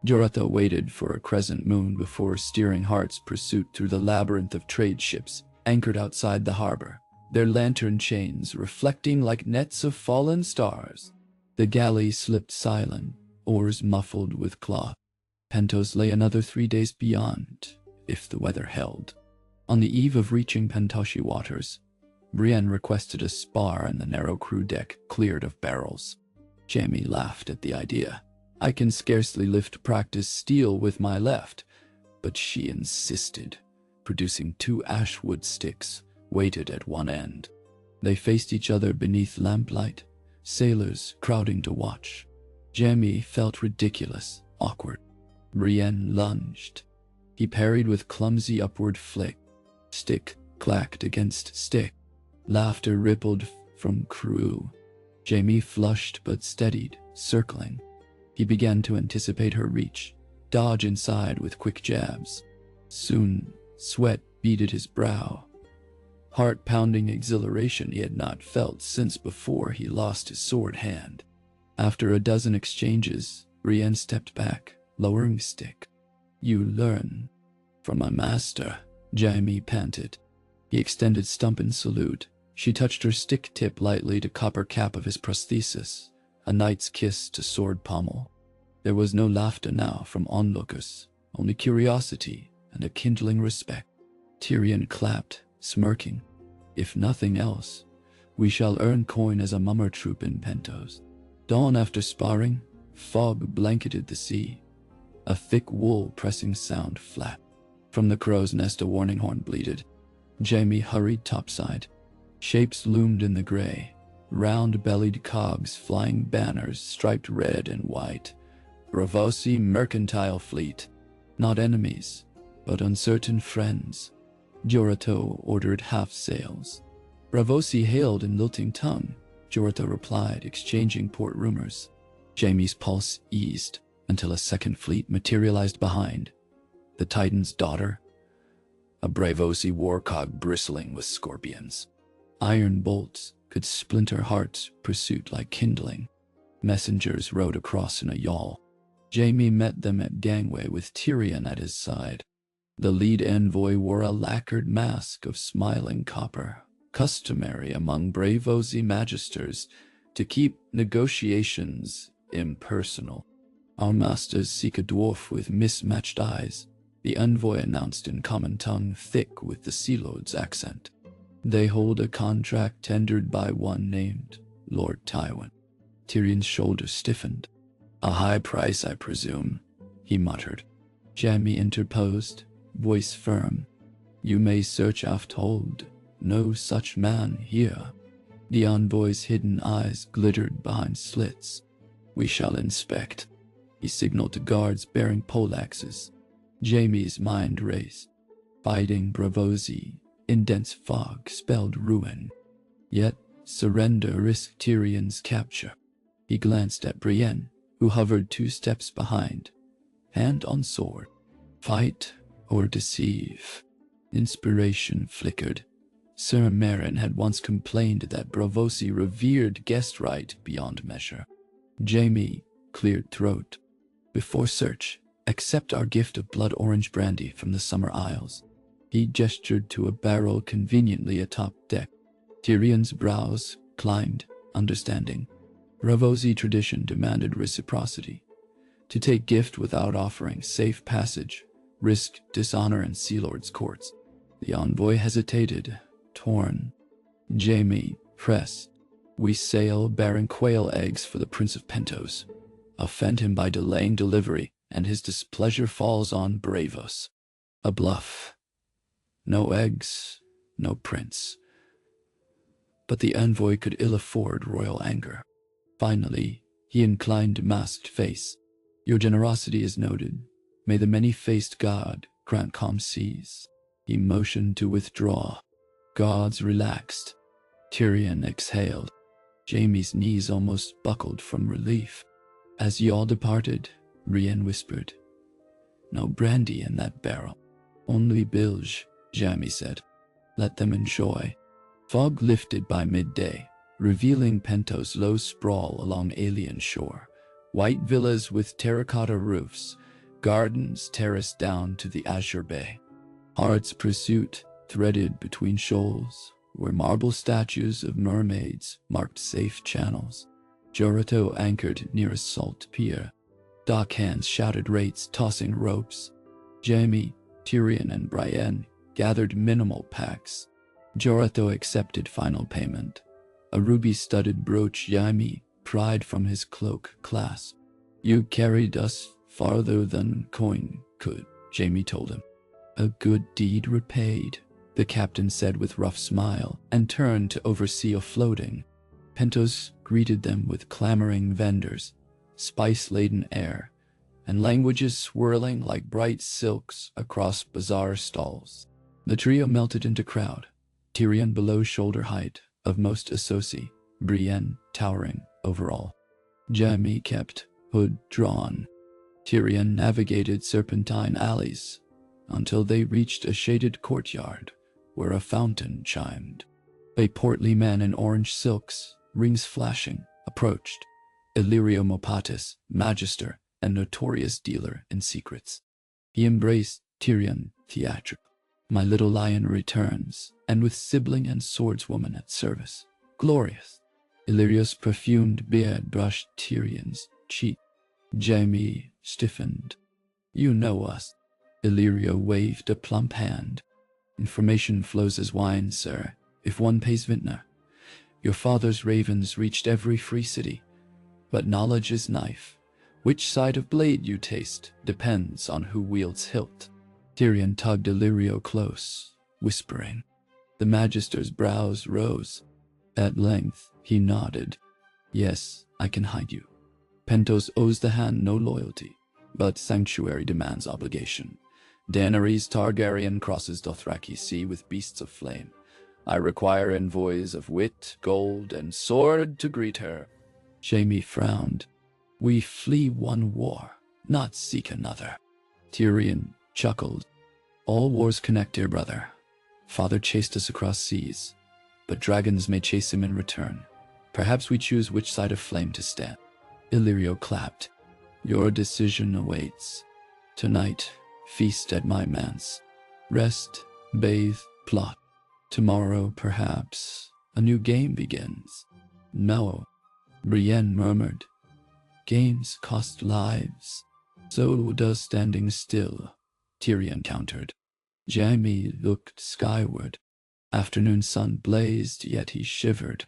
Jorah waited for a crescent moon before steering Hart's pursuit through the labyrinth of trade ships anchored outside the harbor, their lantern chains reflecting like nets of fallen stars. The galley slipped silent, oars muffled with cloth. Pentos lay another 3 days beyond, if the weather held. On the eve of reaching Pentoshi waters, Brienne requested a spar in the narrow crew deck cleared of barrels. Jaime laughed at the idea. "I can scarcely lift practice steel with my left," but she insisted, producing 2 ashwood sticks weighted at one end. They faced each other beneath lamplight, sailors crowding to watch. Jaime felt ridiculous, awkward. Brienne lunged. He parried with clumsy upward flick. Stick clacked against stick. Laughter rippled from crew. Jaime flushed but steadied, circling. He began to anticipate her reach, dodge inside with quick jabs. Soon, sweat beaded his brow. Heart-pounding exhilaration he had not felt since before he lost his sword hand. After a dozen exchanges, Brienne stepped back, lowering stick. "You learn from my master," Jaime panted. He extended stump in salute. She touched her stick tip lightly to copper cap of his prosthesis, a knight's kiss to sword pommel. There was no laughter now from onlookers, only curiosity and a kindling respect. Tyrion clapped, smirking. "If nothing else, we shall earn coin as a mummer troop in Pentos." Dawn after sparring, fog blanketed the sea, a thick wool pressing sound flat. From the crow's nest a warning horn bleated. Jaime hurried topside. Shapes loomed in the gray, round-bellied cogs flying banners striped red and white. Bravosi mercantile fleet. Not enemies, but uncertain friends. Jorah ordered half sails. Bravosi hailed in lilting tongue. Jorah replied, exchanging port rumors. Jaime's pulse eased until a second fleet materialized behind. The Titan's daughter, a Bravosi warcog bristling with scorpions. Iron bolts could splinter Hart's pursuit like kindling. Messengers rode across in a yawl. Jaime met them at gangway with Tyrion at his side. The lead envoy wore a lacquered mask of smiling copper, customary among Bravosi magisters to keep negotiations impersonal. "Our masters seek a dwarf with mismatched eyes," the envoy announced in common tongue thick with the Sea Lord's accent. "They hold a contract tendered by one named Lord Tywin." Tyrion's shoulders stiffened. "A high price, I presume," he muttered. Jaime interposed, voice firm. "You may search aft hold. No such man here." The envoy's hidden eyes glittered behind slits. "We shall inspect." He signaled to guards bearing poleaxes. Jaime's mind raced. Fighting Bravosi in dense fog spelled ruin. Yet surrender risked Tyrion's capture. He glanced at Brienne, who hovered 2 steps behind, hand on sword. Fight or deceive? Inspiration flickered. Sir Meryn had once complained that Braavosi revered guest right beyond measure. JAIME cleared throat. Before search, accept our gift of blood orange brandy from the Summer Isles. He gestured to a barrel conveniently atop deck. Tyrion's brows climbed, understanding. Braavosi tradition demanded reciprocity. To take gift without offering safe passage risked dishonor in Sea Lord's courts. The envoy hesitated, torn. JAIME pressed. We sail bearing quail eggs for the Prince of Pentos. Offend him by delaying delivery, and his displeasure falls on Braavos. A bluff. No eggs, no prince. But the envoy could ill afford royal anger. Finally, he inclined masked face. Your generosity is noted. May the many-faced god grant calm seas. He motioned to withdraw. Gods relaxed. Tyrion exhaled. JAIME's knees almost buckled from relief. As ye all departed, Brienne whispered, "No brandy in that barrel. Only bilge," JAIME said. "Let them enjoy." Fog lifted by midday, revealing Pentos' low sprawl along alien shore. White villas with terracotta roofs, gardens terraced down to the azure bay. Heart's pursuit threaded between shoals, where marble statues of mermaids marked safe channels. Jorato anchored near a salt pier. Dockhands shouted rates, tossing ropes. JAIME, Tyrion, and Brienne gathered minimal packs. Jorato accepted final payment. A ruby-studded brooch JAIME pried from his cloak clasp. "You carried us farther than coin could," JAIME told him. "A good deed repaid," the captain said with rough smile, and turned to oversee a floating. Pentos greeted them with clamoring vendors, spice-laden air, and languages swirling like bright silks across bizarre stalls. The trio melted into crowd, Tyrion below shoulder height of most Associ, Brienne towering over all. JAIME kept hood drawn. Tyrion navigated serpentine alleys until they reached a shaded courtyard where a fountain chimed. A portly man in orange silks, rings flashing, approached. Illyrio Mopatis, magister and notorious dealer in secrets. He embraced Tyrion theatric. "My little lion returns, and with sibling and swordswoman at service. Glorious." Illyrio's perfumed beard brushed Tyrion's cheek. JAIME stiffened. "You know us." Illyrio waved a plump hand. "Information flows as wine, sir, if one pays vintner. Your father's ravens reached every free city. But knowledge is knife. Which side of blade you taste depends on who wields hilt." Tyrion tugged Illyrio close, whispering. The magister's brows rose. At length, he nodded. "Yes, I can hide you. Pentos owes the hand no loyalty, but sanctuary demands obligation. Daenerys Targaryen crosses Dothraki Sea with beasts of flame. I require envoys of wit, gold, and sword to greet her." JAIME frowned. "We flee one war, not seek another." Tyrion chuckled. "All wars connect, dear brother. Father chased us across seas, but dragons may chase him in return. Perhaps we choose which side of flame to stand." Illyrio clapped. "Your decision awaits. Tonight, feast at my manse. Rest, bathe, plot. Tomorrow, perhaps, a new game begins." "No," Brienne murmured. "Games cost lives. So does standing still," Tyrion countered. JAIME looked skyward. Afternoon sun blazed, yet he shivered.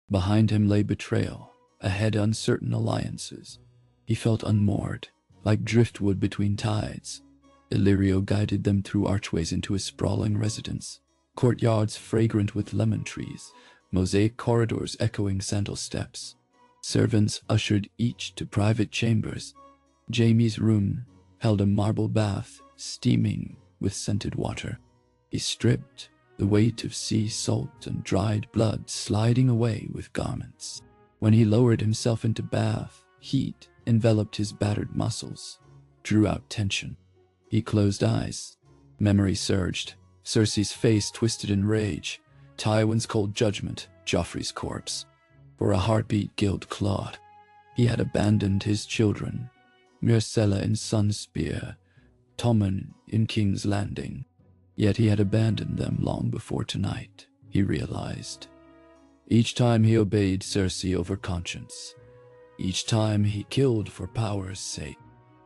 Behind him lay betrayal, ahead uncertain alliances. He felt unmoored, like driftwood between tides. Illyrio guided them through archways into a sprawling residence. Courtyards fragrant with lemon trees, mosaic corridors echoing sandal steps. Servants ushered each to private chambers. JAIME's room held a marble bath, steaming with scented water. He stripped, the weight of sea salt and dried blood sliding away with garments. When he lowered himself into bath, heat enveloped his battered muscles, drew out tension. He closed eyes. Memory surged. Cersei's face twisted in rage. Tywin's cold judgment, Joffrey's corpse. For a heartbeat guilt clawed. He had abandoned his children, Myrcella in Sunspear, Tommen in King's Landing. Yet he had abandoned them long before tonight, he realized. Each time he obeyed Cersei over conscience. Each time he killed for power's sake.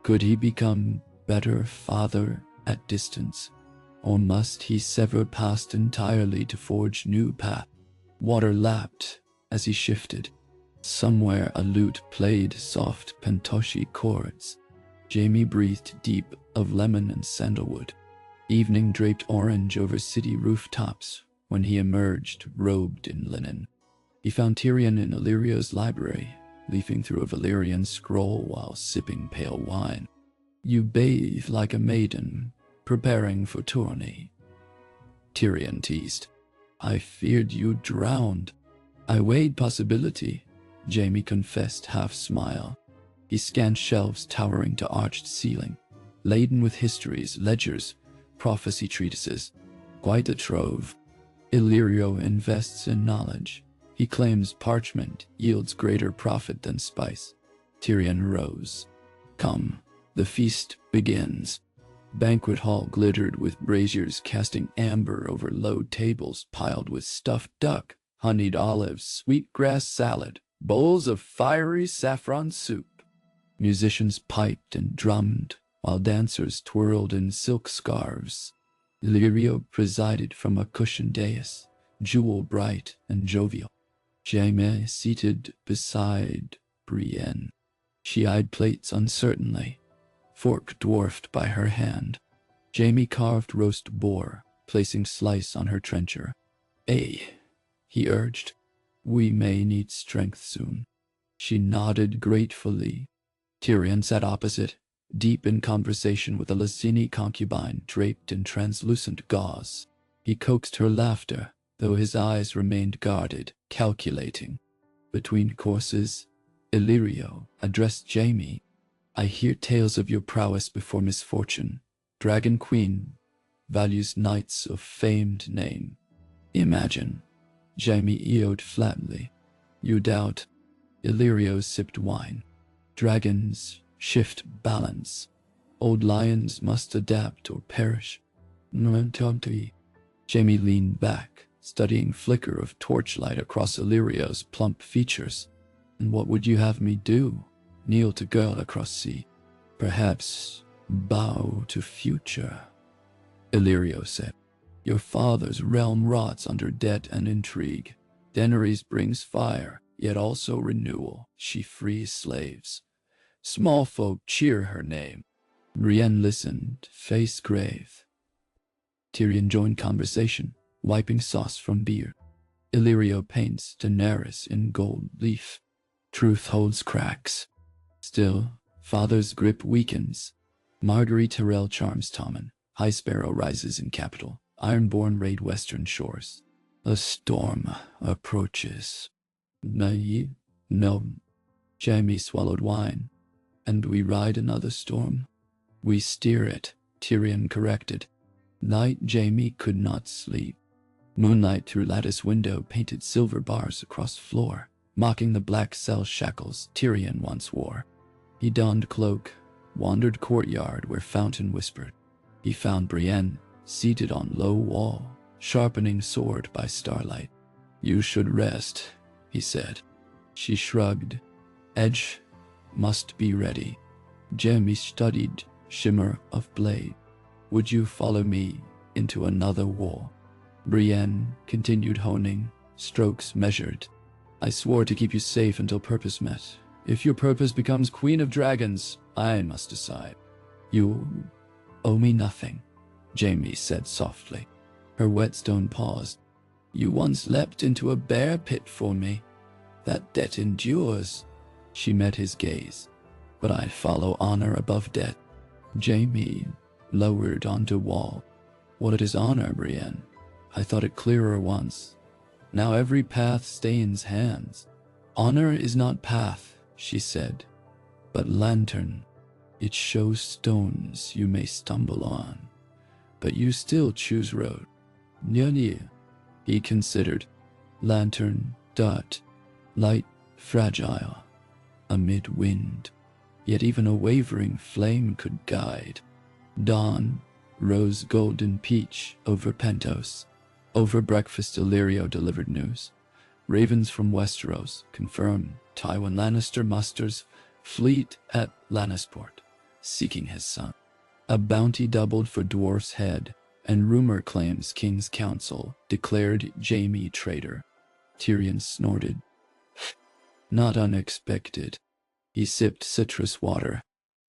Could he become better father at distance? Or must he sever past entirely to forge new path? Water lapped as he shifted. Somewhere a lute played soft pentoshi chords. Jaime breathed deep of lemon and sandalwood. Evening draped orange over city rooftops when he emerged robed in linen. He found Tyrion in Illyrio's library, leafing through a Valyrian scroll while sipping pale wine. "You bathe like a maiden, preparing for tourney," Tyrion teased. "I feared you drowned." "I weighed possibility," Jaime confessed, half-smile. He scanned shelves towering to arched ceiling, laden with histories, ledgers, prophecy treatises. Quite a trove. Illyrio invests in knowledge. He claims parchment yields greater profit than spice. Tyrion rose. "Come, the feast begins." Banquet hall glittered with braziers casting amber over low tables piled with stuffed duck, honeyed olives, sweetgrass salad, bowls of fiery saffron soup. Musicians piped and drummed, while dancers twirled in silk scarves. Illyrio presided from a cushioned dais, jewel-bright and jovial. Jaime seated beside Brienne. She eyed plates uncertainly, fork dwarfed by her hand. Jaime carved roast boar, placing slice on her trencher. He urged. "We may need strength soon." She nodded gratefully. Tyrion sat opposite, deep in conversation with a Lysini concubine draped in translucent gauze. He coaxed her laughter, though his eyes remained guarded, calculating. Between courses, Illyrio addressed Jaime. "I hear tales of your prowess before misfortune. Dragon Queen values knights of famed name." "Imagine," Jaime echoed flatly. "You doubt." Illyrio sipped wine. "Dragons shift balance. Old lions must adapt or perish." Jaime leaned back, studying flicker of torchlight across Illyrio's plump features. "And what would you have me do? Kneel to girl across sea? Perhaps bow to future?" Illyrio said. "Your father's realm rots under debt and intrigue. Daenerys brings fire, yet also renewal. She frees slaves. Small folk cheer her name." Brienne listened, face grave. Tyrion joined conversation, wiping sauce from beer. Illyrio paints Daenerys in gold leaf. Truth holds cracks. Still, father's grip weakens. Marguerite Tyrell charms Tommen. High Sparrow rises in capital. Ironborn raid western shores. A storm approaches. No. Jaime swallowed wine. "And we ride another storm?" "We steer it," Tyrion corrected. Night Jaime could not sleep. Moonlight through lattice window painted silver bars across floor, mocking the black cell shackles Tyrion once wore. He donned cloak, wandered courtyard where fountain whispered. He found Brienne seated on low wall, sharpening sword by starlight. "You should rest," he said. She shrugged. "Edge must be ready." Jaime studied shimmer of blade. "Would you follow me into another war?" Brienne continued honing, strokes measured. "I swore to keep you safe until purpose met. If your purpose becomes Queen of Dragons, I must decide." "You owe me nothing," Jaime said softly. Her whetstone paused. "You once leapt into a bear pit for me. That debt endures." She met his gaze. "But I follow honor above debt." Jaime lowered onto wall. "What is honor, Brienne? I thought it clearer once. Now every path stains hands." "Honor is not path," she said, "but lantern. It shows stones you may stumble on, but you still choose road." He He considered. Lantern, dot, light, fragile, amid wind. Yet even a wavering flame could guide. Dawn, rose golden peach over Pentos. Over breakfast Illyrio delivered news. Ravens from Westeros confirm Tywin Lannister musters fleet at Lannisport, seeking his son. A bounty doubled for Dwarf's head, and rumor claims King's Council declared JAIME traitor. Tyrion snorted. Not unexpected. He sipped citrus water.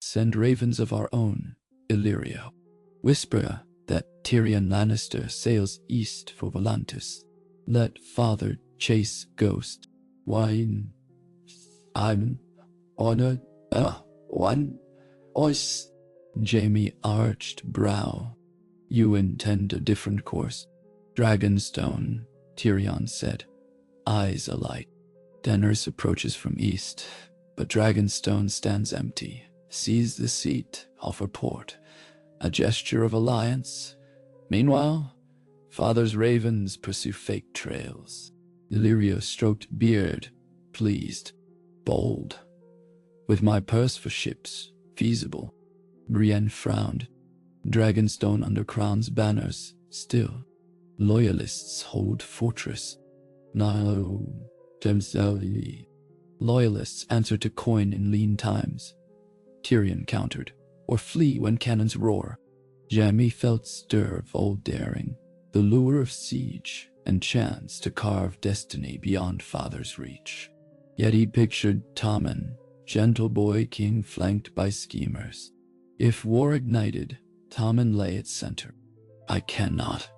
Send ravens of our own, Illyrio. Whisper that Tyrion Lannister sails east for Volantis. Let father chase ghost. Wine. I'm on one ois. JAIME arched brow. You intend a different course. Dragonstone, Tyrion said, eyes alight. Daenerys approaches from east, but Dragonstone stands empty. Seize the seat, offer port. A gesture of alliance. Meanwhile, father's ravens pursue fake trails. Illyrio stroked beard, pleased, bold. With my purse for ships, feasible. Brienne frowned. Dragonstone under Crown's banners, still. Loyalists hold fortress. No, themselves. Loyalists answer to coin in lean times. Tyrion countered, or flee when cannons roar. JAIME felt stir of old daring, the lure of siege, and chance to carve destiny beyond father's reach. Yet he pictured Tommen, gentle boy king flanked by schemers. If war ignited, Tommen lay at center. I cannot.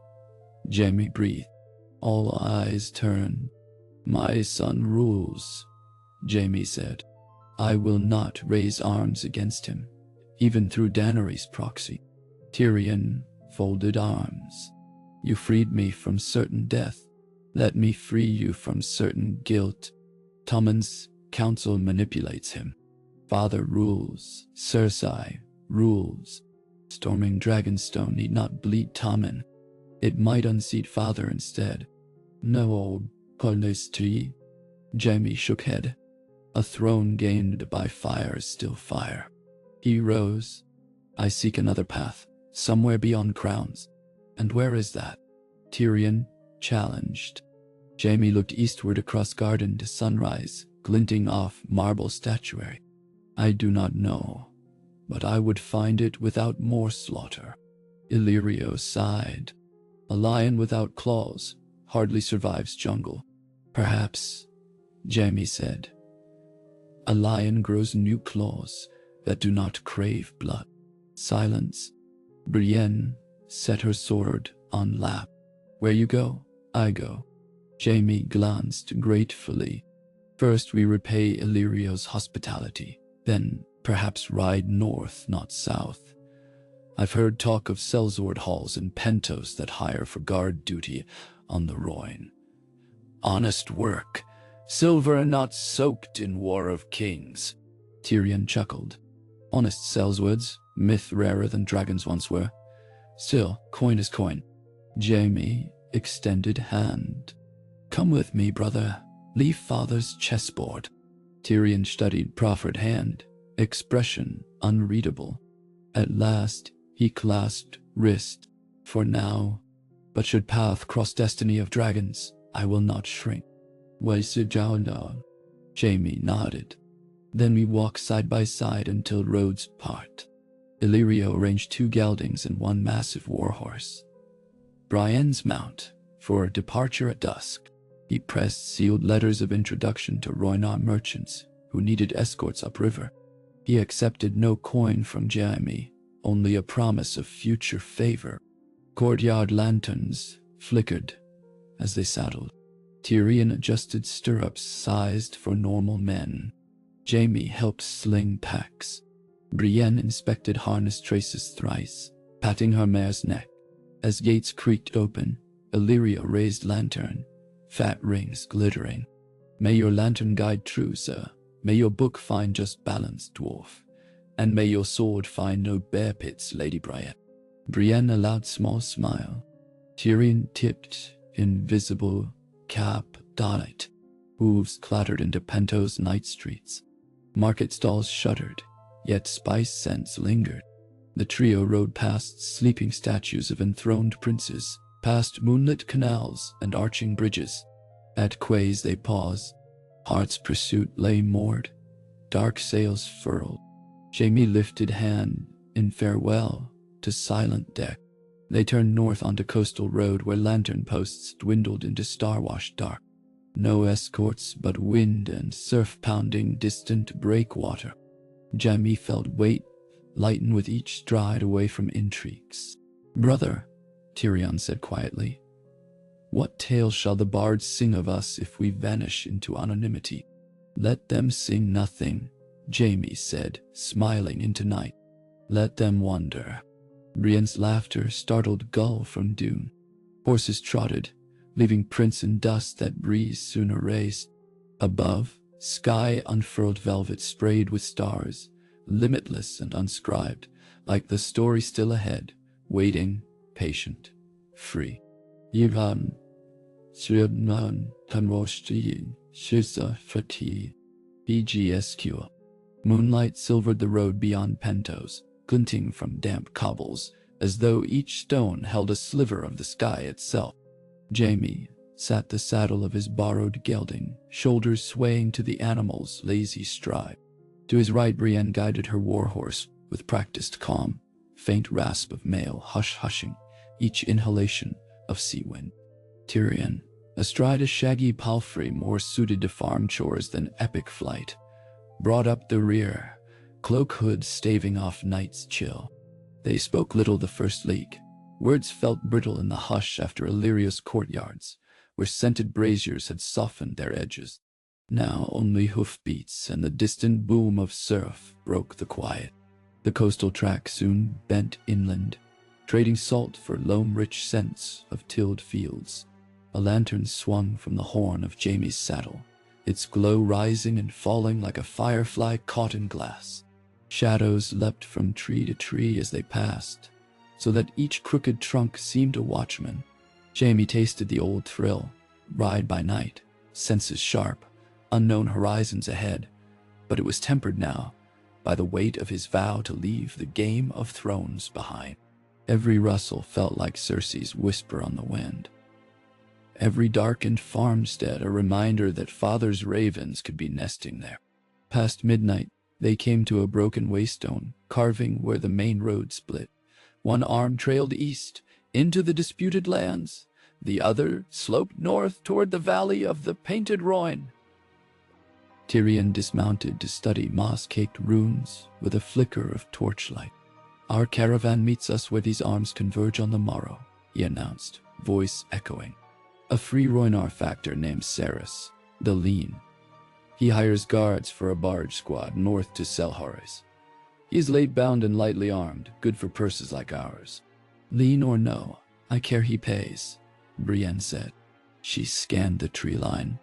JAIME breathed. All eyes turned. My son rules, JAIME said. I will not raise arms against him, even through Daenerys' proxy. Tyrion folded arms. You freed me from certain death. Let me free you from certain guilt. Tommen's council manipulates him. Father rules. Cersei rules. Storming Dragonstone need not bleed Tommen. It might unseat father instead. No, Polystri. JAIME shook head. A throne gained by fire is still fire. He rose. I seek another path, somewhere beyond crowns. And where is that? Tyrion challenged. JAIME looked eastward across garden to sunrise, glinting off marble statuary. I do not know, but I would find it without more slaughter. Illyrio sighed. A lion without claws hardly survives jungle. Perhaps, JAIME said. A lion grows new claws that do not crave blood. Silence. Brienne set her sword on lap. Where you go, I go. JAIME glanced gratefully. First we repay Illyrio's hospitality, then perhaps ride north, not south. I've heard talk of sellsword halls in Pentos that hire for guard duty on the Rhoyne. Honest work. Silver and not soaked in War of Kings. Tyrion chuckled. Honest sellswords, myth rarer than dragons once were. Still, coin is coin. JAIME extended hand. Come with me, brother. Leave father's chessboard. Tyrion studied proffered hand, expression unreadable. At last, he clasped wrist. For now, but should path cross destiny of dragons, I will not shrink. JAIME nodded. Then we walk side by side until roads part. Illyrio arranged 2 geldings and 1 massive warhorse. Brienne's mount, for departure at dusk. He pressed sealed letters of introduction to Rhoynar merchants who needed escorts upriver. He accepted no coin from JAIME, only a promise of future favor. Courtyard lanterns flickered as they saddled. Tyrion adjusted stirrups sized for normal men. JAIME helped sling packs. Brienne inspected harness traces thrice, patting her mare's neck. As gates creaked open, Illyrio raised lantern, fat rings glittering. May your lantern guide true, sir. May your book find just balance, dwarf. And may your sword find no bear pits, Lady Brienne. Brienne allowed small smile. Tyrion tipped invisible cap died. Hooves clattered into Pento's night streets. Market stalls shuddered, yet spice scents lingered. The trio rode past sleeping statues of enthroned princes, past moonlit canals and arching bridges. At quays they paused. Heart's pursuit lay moored, dark sails furled. Jaime lifted hand in farewell to silent deck. They turned north onto coastal road where lantern posts dwindled into star-washed dark. No escorts but wind and surf-pounding distant breakwater. Jaime felt weight lighten with each stride away from intrigues. "Brother," Tyrion said quietly, "what tale shall the bards sing of us if we vanish into anonymity?" "Let them sing nothing," Jaime said, smiling into night. "Let them wonder." Brienne's laughter startled gull from dune. Horses trotted, leaving prints in dust that breeze soon erased. Above, sky unfurled velvet sprayed with stars, limitless and unscribed, like the story still ahead, waiting, patient, free. Ivan, Sirnan, Tanrosti, Shisa Fati, BGSQ. Moonlight silvered the road beyond Pentos, glinting from damp cobbles, as though each stone held a sliver of the sky itself. Jaime sat the saddle of his borrowed gelding, shoulders swaying to the animal's lazy stride. To his right, Brienne guided her warhorse with practiced calm, faint rasp of male hush-hushing, each inhalation of sea wind. Tyrion, astride a shaggy palfrey more suited to farm chores than epic flight, brought up the rear, cloak hood staving off night's chill. They spoke little the first league. Words felt brittle in the hush after Illyria's courtyards, where scented braziers had softened their edges. Now only hoofbeats and the distant boom of surf broke the quiet. The coastal track soon bent inland, trading salt for loam-rich scents of tilled fields. A lantern swung from the horn of Jaime's saddle, its glow rising and falling like a firefly caught in glass. Shadows leapt from tree to tree as they passed, so that each crooked trunk seemed a watchman. Jaime tasted the old thrill, ride by night, senses sharp, unknown horizons ahead, but it was tempered now by the weight of his vow to leave the Game of Thrones behind. Every rustle felt like Cersei's whisper on the wind. Every darkened farmstead a reminder that father's ravens could be nesting there. Past midnight, they came to a broken waystone, carving where the main road split. One arm trailed east, into the disputed lands. The other sloped north toward the valley of the Painted Roin. Tyrion dismounted to study moss-caked runes with a flicker of torchlight. "Our caravan meets us where these arms converge on the morrow," he announced, voice echoing. "A free Roinar factor named Cerys, the Lean. He hires guards for a barge squad north to Selhorys. He's late-bound and lightly armed, good for purses like ours." "Lean or no, I care he pays," Brienne said. She scanned the tree line.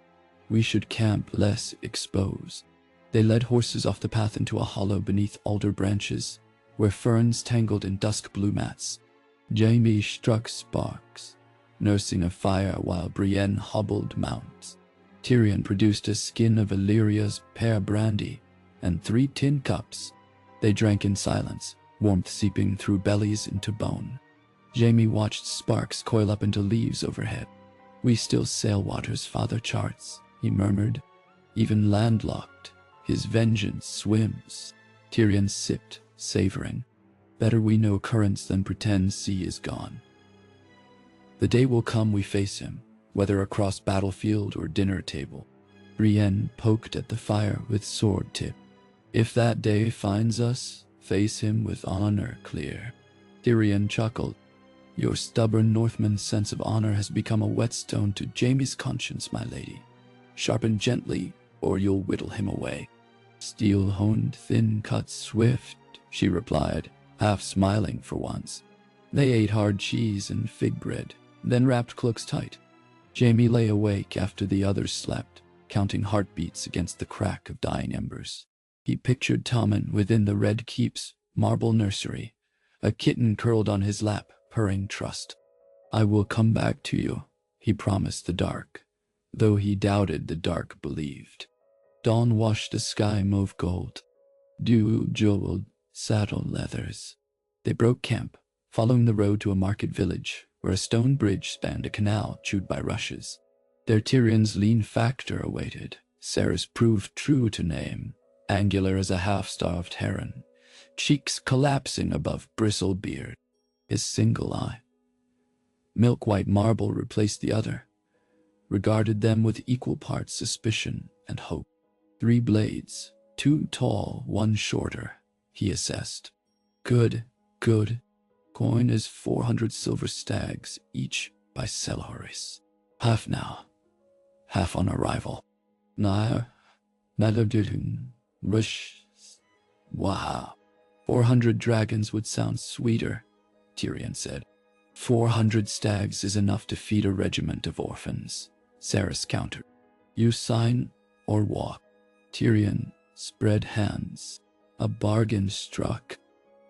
"We should camp less exposed." They led horses off the path into a hollow beneath alder branches, where ferns tangled in dusk-blue mats. Jaime struck sparks, nursing a fire while Brienne hobbled mounts. Tyrion produced a skin of Illyria's pear brandy and 3 tin cups. They drank in silence, warmth seeping through bellies into bone. Jaime watched sparks coil up into leaves overhead. "We still sail waters father charts," he murmured. "Even landlocked, his vengeance swims." Tyrion sipped, savoring. "Better we know currents than pretend sea is gone. The day will come we face him, whether across battlefield or dinner table." Brienne poked at the fire with sword tip. "If that day finds us, face him with honor clear." Tyrion chuckled. "Your stubborn Northman's sense of honor has become a whetstone to Jaime's conscience, my lady. Sharpen gently, or you'll whittle him away." "Steel-honed, thin-cut swift," she replied, half smiling for once. They ate hard cheese and fig bread, then wrapped cloaks tight. Jaime lay awake after the others slept, counting heartbeats against the crack of dying embers. He pictured Tommen within the Red Keep's marble nursery, a kitten curled on his lap, purring trust. "I will come back to you," He promised the dark, though he doubted the dark believed. Dawn washed the sky mauve gold, dew jeweled saddle leathers. They broke camp, following the road to a market village where a stone bridge spanned a canal chewed by rushes. There Tyrion's lean factor awaited. Cerys proved true to name, angular as a half-starved heron, cheeks collapsing above bristled beard. His single eye, milk-white marble, replaced the other, regarded them with equal parts suspicion and hope. 3 blades, 2 tall, 1 shorter, he assessed. Good. Coin is 400 silver stags, each by Selhoris. Half now, half on arrival. Rush. Wow. 400 dragons would sound sweeter, Tyrion said. 400 stags is enough to feed a regiment of orphans, Cerys countered. You sign or walk. Tyrion spread hands. A bargain struck.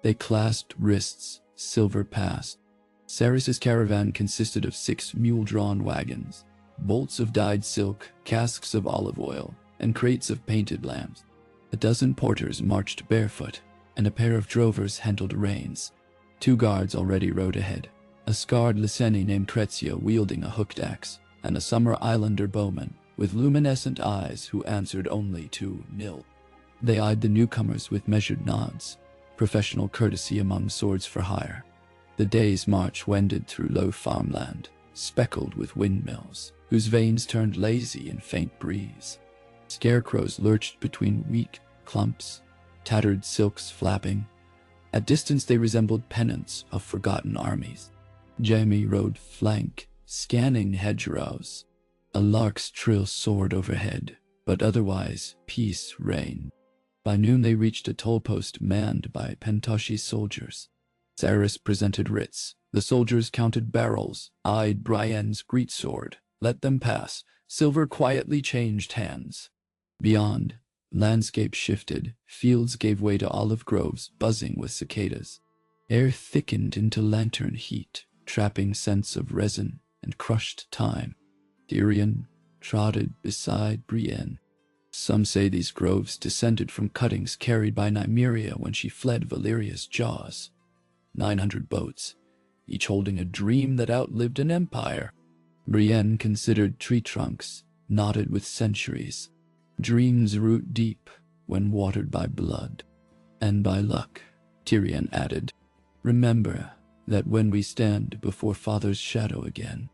They clasped wrists, silver passed. Cerys' caravan consisted of 6 mule-drawn wagons, bolts of dyed silk, casks of olive oil, and crates of painted lambs. A dozen porters marched barefoot, and a pair of drovers handled reins. 2 guards already rode ahead, a scarred Lyseni named Crezio wielding a hooked axe, and a Summer Islander bowman with luminescent eyes who answered only to nil. They eyed the newcomers with measured nods, professional courtesy among swords for hire. The day's march wended through low farmland, speckled with windmills, whose vanes turned lazy in faint breeze. Scarecrows lurched between weak clumps, tattered silks flapping. At distance they resembled pennants of forgotten armies. JAIME rode flank, scanning hedgerows. A lark's trill soared overhead, but otherwise peace reigned. By noon they reached a toll post manned by Pentoshi soldiers. Cerys presented writs. The soldiers counted barrels, eyed Brienne's greatsword, let them pass. Silver quietly changed hands. Beyond, landscape shifted. Fields gave way to olive groves buzzing with cicadas. Air thickened into lantern heat, trapping scents of resin and crushed time. Tyrion trotted beside Brienne. Some say these groves descended from cuttings carried by Nymeria when she fled Valyria's jaws. 900 boats, each holding a dream that outlived an empire. Brienne considered tree trunks, knotted with centuries. Dreams root deep when watered by blood. And by luck, Tyrion added. Remember that when we stand before Father's shadow again.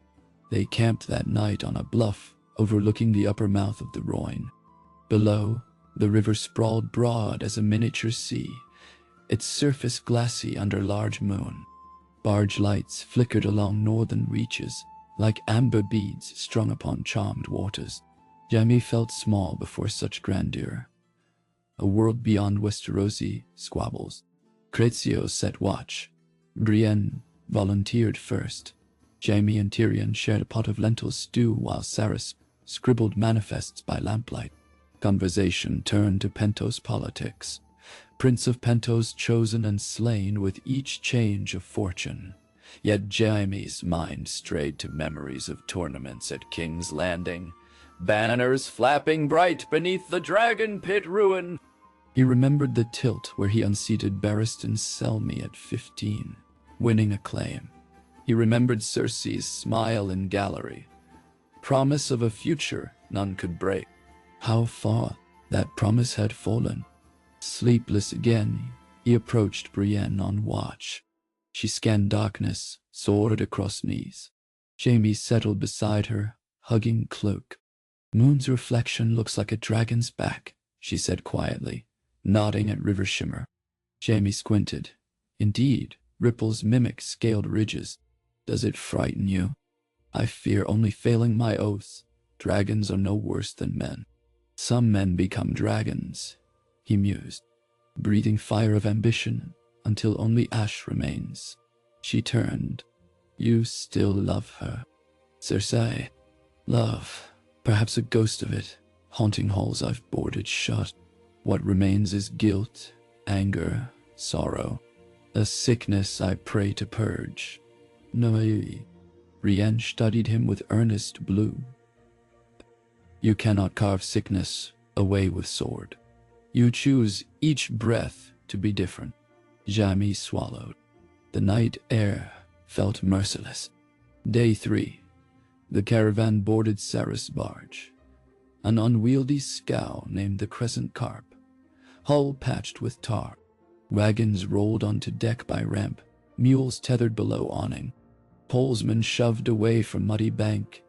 They camped that night on a bluff overlooking the upper mouth of the Rhoyne. Below, the river sprawled broad as a miniature sea, its surface glassy under large moon. Barge lights flickered along northern reaches, like amber beads strung upon charmed waters. JAIME felt small before such grandeur. A world beyond Westerosi squabbles. Crezio set watch. Brienne volunteered first. JAIME and Tyrion shared a pot of lentil stew while Cerys scribbled manifests by lamplight. Conversation turned to Pentos politics. Prince of Pentos chosen and slain with each change of fortune. Yet Jaime's mind strayed to memories of tournaments at King's Landing, banners flapping bright beneath the dragon pit ruin. He remembered the tilt where he unseated Barristan Selmy at 15, winning acclaim. He remembered Cersei's smile in gallery, promise of a future none could break. How far that promise had fallen. Sleepless again, he approached Brienne on watch. She scanned darkness, sword across knees. JAIME settled beside her, hugging cloak. Moon's reflection looks like a dragon's back, she said quietly, nodding at river shimmer. JAIME squinted. Indeed, ripples mimic scaled ridges. Does it frighten you? I fear only failing my oaths. Dragons are no worse than men. Some men become dragons, he mused, breathing fire of ambition until only ash remains. She turned. You still love her. Cersei. Love. Perhaps a ghost of it, haunting halls I've boarded shut. What remains is guilt, anger, sorrow. A sickness I pray to purge. No, Brienne studied him with earnest blue. You cannot carve sickness away with sword. You choose each breath to be different. JAIME swallowed. The night air felt merciless. Day 3. The caravan boarded Sarah's barge, an unwieldy scow named the Crescent Carp, hull patched with tar. Wagons rolled onto deck by ramp, mules tethered below awning. Polesmen shoved away from muddy bank,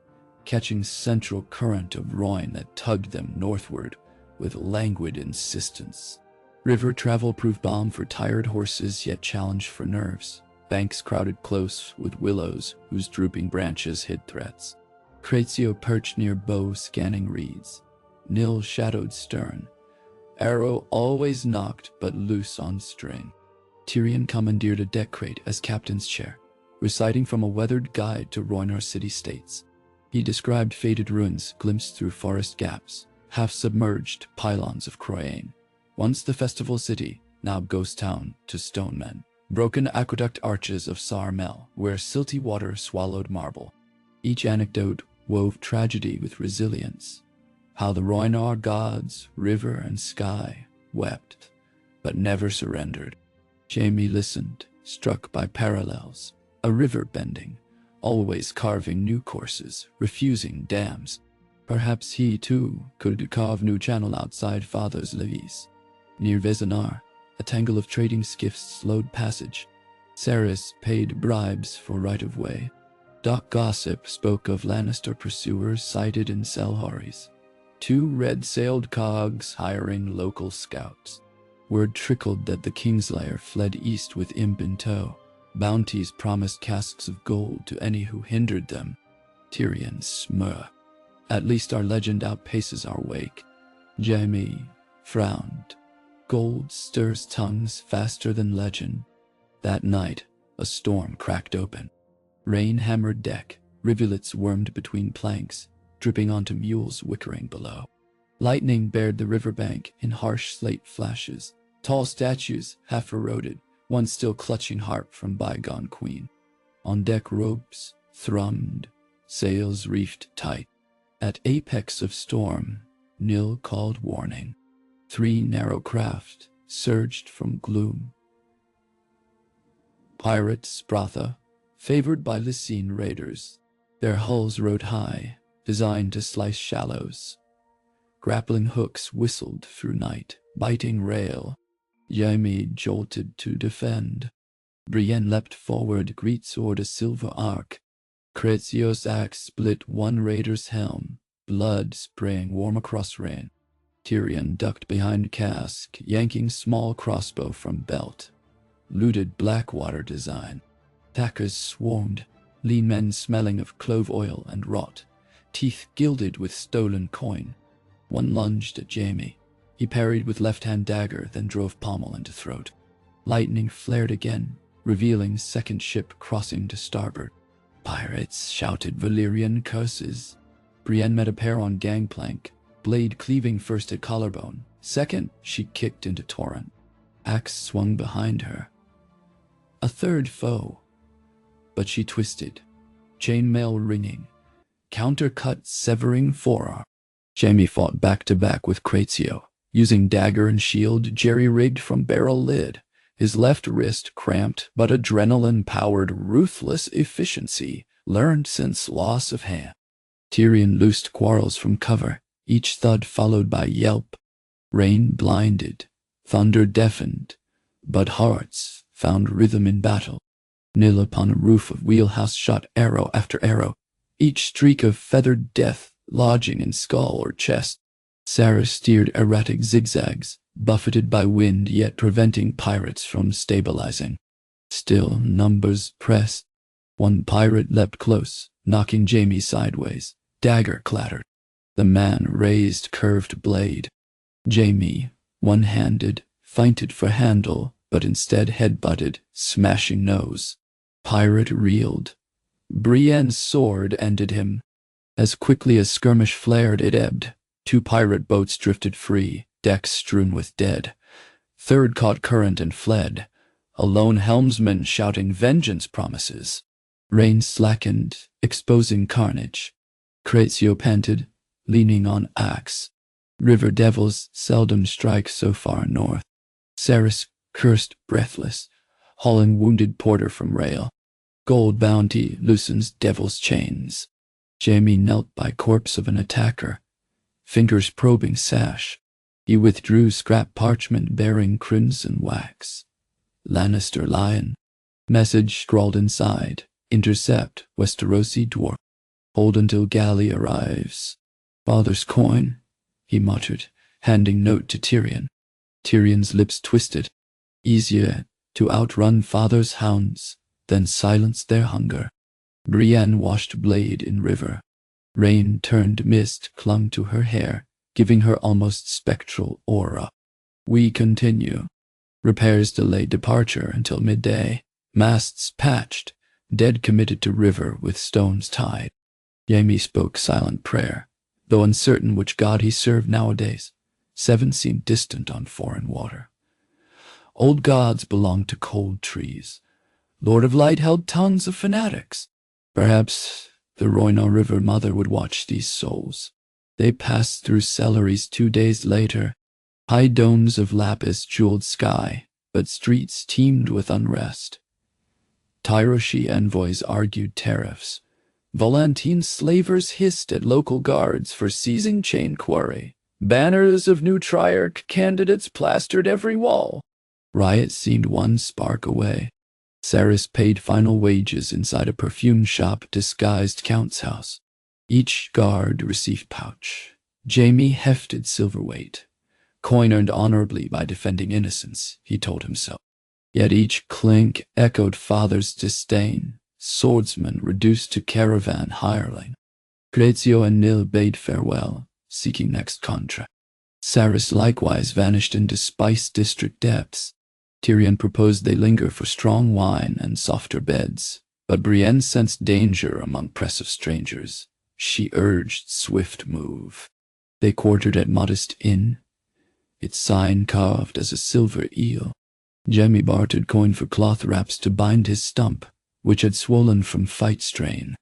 catching central current of Rhoyne that tugged them northward with languid insistence. River travel proved balm for tired horses, yet challenge for nerves. Banks crowded close with willows whose drooping branches hid threats. Cratio perched near bow scanning reeds. Nil shadowed stern. Arrow always knocked but loose on string. Tyrion commandeered a deck crate as captain's chair, reciting from a weathered guide to Rhoynar city-states. He described faded ruins glimpsed through forest gaps, half-submerged pylons of Croyane. Once the festival city, now ghost town to stone men. Broken aqueduct arches of Sarmel, where silty water swallowed marble. Each anecdote wove tragedy with resilience. How the Rhoynar gods, river and sky, wept, but never surrendered. JAIME listened, struck by parallels. A river bending, always carving new courses, refusing dams. Perhaps he, too, could carve new channel outside Father's levees. Near Vezinar, a tangle of trading skiffs slowed passage. Cerys paid bribes for right-of-way. Doc gossip spoke of Lannister pursuers sighted in Selhoris. 2 red-sailed cogs hiring local scouts. Word trickled that the Kingslayer fled east with imp in tow. Bounties promised casks of gold to any who hindered them. Tyrion smirked. At least our legend outpaces our wake. JAIME frowned. Gold stirs tongues faster than legend. That night, a storm cracked open. Rain hammered deck, rivulets wormed between planks, dripping onto mules whickering below. Lightning bared the riverbank in harsh slate flashes. Tall statues, half eroded, one still clutching harp from bygone queen. On deck ropes thrummed, sails reefed tight. At apex of storm, Nil called warning. 3 narrow craft surged from gloom. Pirate Spratha, favored by Lysine raiders. Their hulls rode high, designed to slice shallows. Grappling hooks whistled through night, biting rail. JAIME jolted to defend. Brienne leapt forward, greatsword a silver arc. Cratio's axe split one raider's helm, blood spraying warm across rein. Tyrion ducked behind cask, yanking small crossbow from belt. Looted Blackwater design. Attackers swarmed, lean men smelling of clove oil and rot, teeth gilded with stolen coin. One lunged at JAIME. He parried with left-hand dagger, then drove pommel into throat. Lightning flared again, revealing second ship crossing to starboard. Pirates shouted Valyrian curses. Brienne met a pair on gangplank, blade cleaving first at collarbone. Second, she kicked into torrent. Axe swung behind her. A third foe. But she twisted, chainmail ringing, countercut severing forearm. JAIME fought back-to-back with Cratio, using dagger and shield jerry-rigged from barrel lid. His left wrist cramped, but adrenaline-powered ruthless efficiency, learned since loss of hand. Tyrion loosed quarrels from cover, each thud followed by yelp. Rain blinded, thunder deafened, but hearts found rhythm in battle. Nil upon a roof of wheelhouse shot arrow after arrow, each streak of feathered death lodging in skull or chest. Sarah steered erratic zigzags, buffeted by wind yet preventing pirates from stabilizing. Still numbers pressed. One pirate leapt close, knocking JAIME sideways. Dagger clattered. The man raised curved blade. JAIME, one-handed, feinted for handle, but instead head-butted, smashing nose. Pirate reeled. Brienne's sword ended him. As quickly as skirmish flared, it ebbed. 2 pirate boats drifted free, decks strewn with dead. Third caught current and fled, a lone helmsman shouting vengeance promises. Rain slackened, exposing carnage. Cratio panted, leaning on axe. River devils seldom strike so far north. Cerys cursed breathless, hauling wounded porter from rail. Gold bounty loosens devil's chains. Jaime knelt by corpse of an attacker, fingers probing sash. He withdrew scrap parchment bearing crimson wax. Lannister lion. Message scrawled inside. Intercept, Westerosi dwarf. Hold until galley arrives. Father's coin, he muttered, handing note to Tyrion. Tyrion's lips twisted. Easier to outrun father's hounds than silence their hunger. Brienne washed blade in river. Rain turned mist clung to her hair, giving her almost spectral aura. We continue. Repairs delayed departure until midday. Masts patched, dead committed to river with stones tied. Jaime spoke silent prayer, though uncertain which god he served nowadays. 7 seemed distant on foreign water. Old gods belonged to cold trees. Lord of Light held tongues of fanatics. Perhaps the Roina River Mother would watch these souls. They passed through Celery's 2 days later. High domes of lapis jeweled sky, but streets teemed with unrest. Tyroshi envoys argued tariffs. Volantine slavers hissed at local guards for seizing chain quarry. Banners of new Triarch candidates plastered every wall. Riot seemed one spark away. Cerys paid final wages inside a perfume shop disguised count's house. Each guard received pouch. Jaime hefted silverweight. Coin earned honorably by defending innocence, he told himself. Yet each clink echoed father's disdain, swordsman reduced to caravan hireling. Cratio and Nil bade farewell, seeking next contract. Cerys likewise vanished into Spice District depths. Tyrion proposed they linger for strong wine and softer beds, but Brienne sensed danger among press of strangers. She urged swift move. They quartered at modest inn, its sign carved as a silver eel. Jaime bartered coin for cloth wraps to bind his stump, which had swollen from fight strain.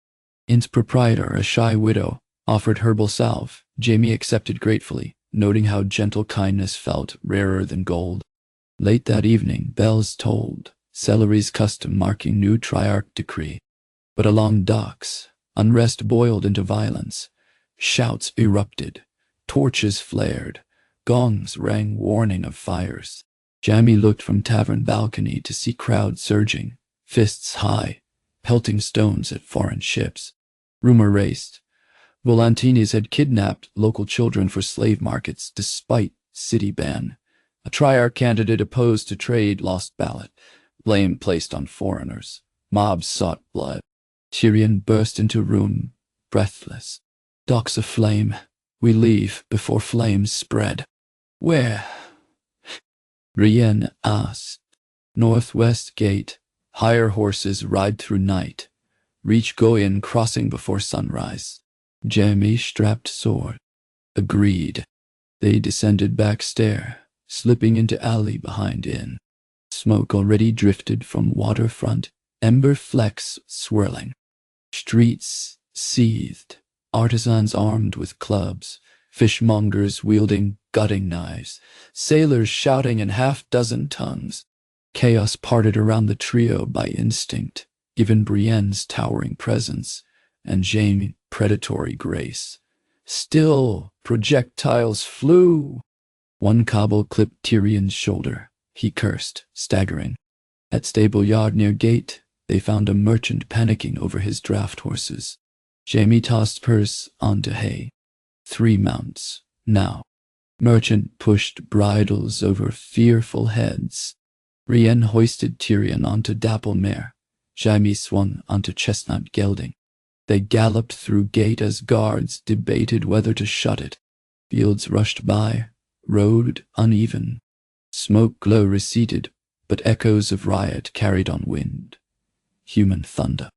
Inn's proprietor, a shy widow, offered herbal salve. Jaime accepted gratefully, noting how gentle kindness felt rarer than gold. Late that evening, bells tolled, Celery's custom marking new Triarch decree. But along docks, unrest boiled into violence. Shouts erupted, torches flared, gongs rang warning of fires. Jaime looked from tavern balcony to see crowds surging, fists high, pelting stones at foreign ships. Rumor raced. Volantines had kidnapped local children for slave markets despite city ban. A Triarch candidate opposed to trade lost ballot. Blame placed on foreigners. Mobs sought blood. Tyrion burst into room, breathless. Docks aflame. We leave before flames spread. Where? Brienne asked. Northwest gate. Hire horses ride through night. Reach Goyen crossing before sunrise. Jaime strapped sword. Agreed. They descended back stair, slipping into alley behind inn. Smoke already drifted from waterfront, ember flecks swirling. Streets seethed, artisans armed with clubs, fishmongers wielding gutting knives, sailors shouting in half-dozen tongues. Chaos parted around the trio by instinct, given Brienne's towering presence and Jaime's predatory grace. Still, projectiles flew. One cobble clipped Tyrion's shoulder. He cursed, staggering. At stable yard near gate, they found a merchant panicking over his draft horses. Jaime tossed purse onto hay. 3 mounts, now. Merchant pushed bridles over fearful heads. Brienne hoisted Tyrion onto dapple mare. Jaime swung onto chestnut gelding. They galloped through gate as guards debated whether to shut it. Fields rushed by, road uneven. Smoke glow receded, but echoes of riot carried on wind. Human thunder.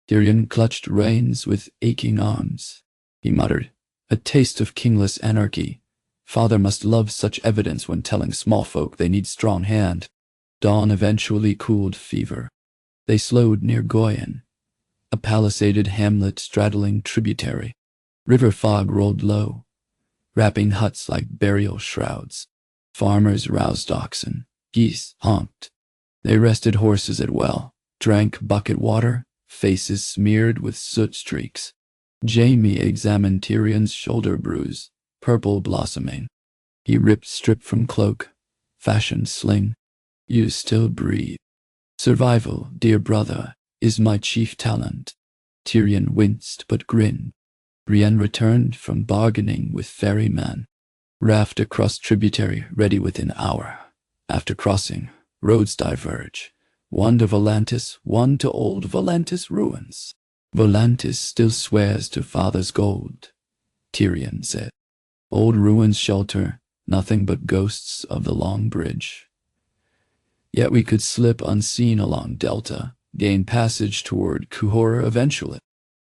Tyrion clutched reins with aching arms. He muttered, "A taste of kingless anarchy. Father must love such evidence when telling small folk they need strong hand." Dawn eventually cooled fever. They slowed near Goyen. a palisaded hamlet straddling tributary. River fog rolled low, wrapping huts like burial shrouds. Farmers roused oxen. Geese honked. They rested horses at well, drank bucket water, faces smeared with soot streaks. JAIME examined Tyrion's shoulder bruise, purple blossoming. He ripped strip from cloak, fashioned sling. You still breathe. Survival, dear brother, is my chief talent. Tyrion winced but grinned. Brienne returned from bargaining with ferryman. Raft across tributary, ready within hour. After crossing, roads diverge. One to Volantis, one to old Volantis ruins. Volantis still swears to father's gold, Tyrion said. Old ruins shelter, nothing but ghosts of the long bridge. Yet we could slip unseen along Delta, gain passage toward Kuhor eventually.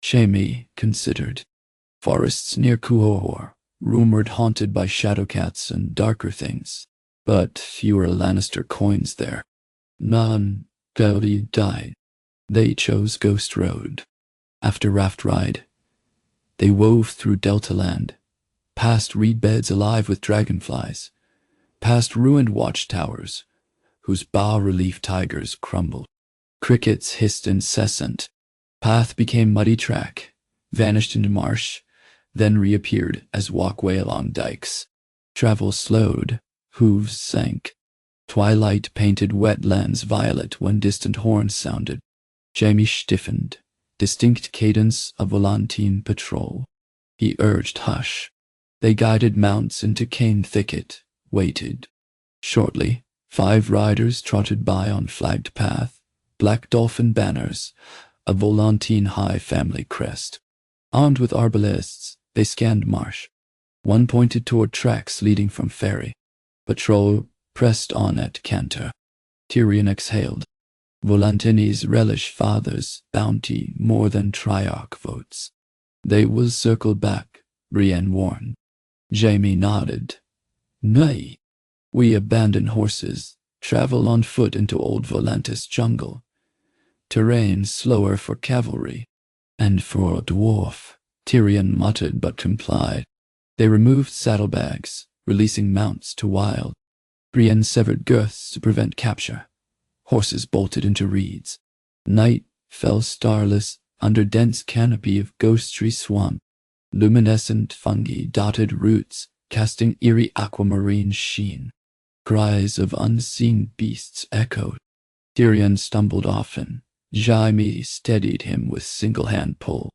Jaime considered. Forests near Kuhor, rumored haunted by shadowcats and darker things, but fewer Lannister coins there. None died. They chose Ghost Road. After raft ride, they wove through Delta land, past reed beds alive with dragonflies, past ruined watchtowers, whose bas-relief tigers crumbled. Crickets hissed incessant. Path became muddy track, vanished into marsh, then reappeared as walkway along dikes. Travel slowed, hooves sank. Twilight painted wetlands violet when distant horns sounded. Jaime stiffened, distinct cadence of Volantine patrol. He urged hush. They guided mounts into cane thicket, waited. Shortly, 5 riders trotted by on flagged path, black dolphin banners, a Volantine high family crest. Armed with arbalests, they scanned marsh. One pointed toward tracks leading from ferry. Patrol pressed on at canter. Tyrion exhaled. Volantini's relish father's bounty more than Triarch votes. They will circle back, Brienne warned. Jaime nodded. Nay. We abandon horses, travel on foot into old Volantis jungle. Terrain slower for cavalry. And for a dwarf, Tyrion muttered but complied. They removed saddlebags, releasing mounts to wild. Brienne severed girths to prevent capture. Horses bolted into reeds. Night fell starless under dense canopy of ghostry swamp. Luminescent fungi dotted roots, casting eerie aquamarine sheen. Cries of unseen beasts echoed. Tyrion stumbled often. Jaime steadied him with single-hand pull.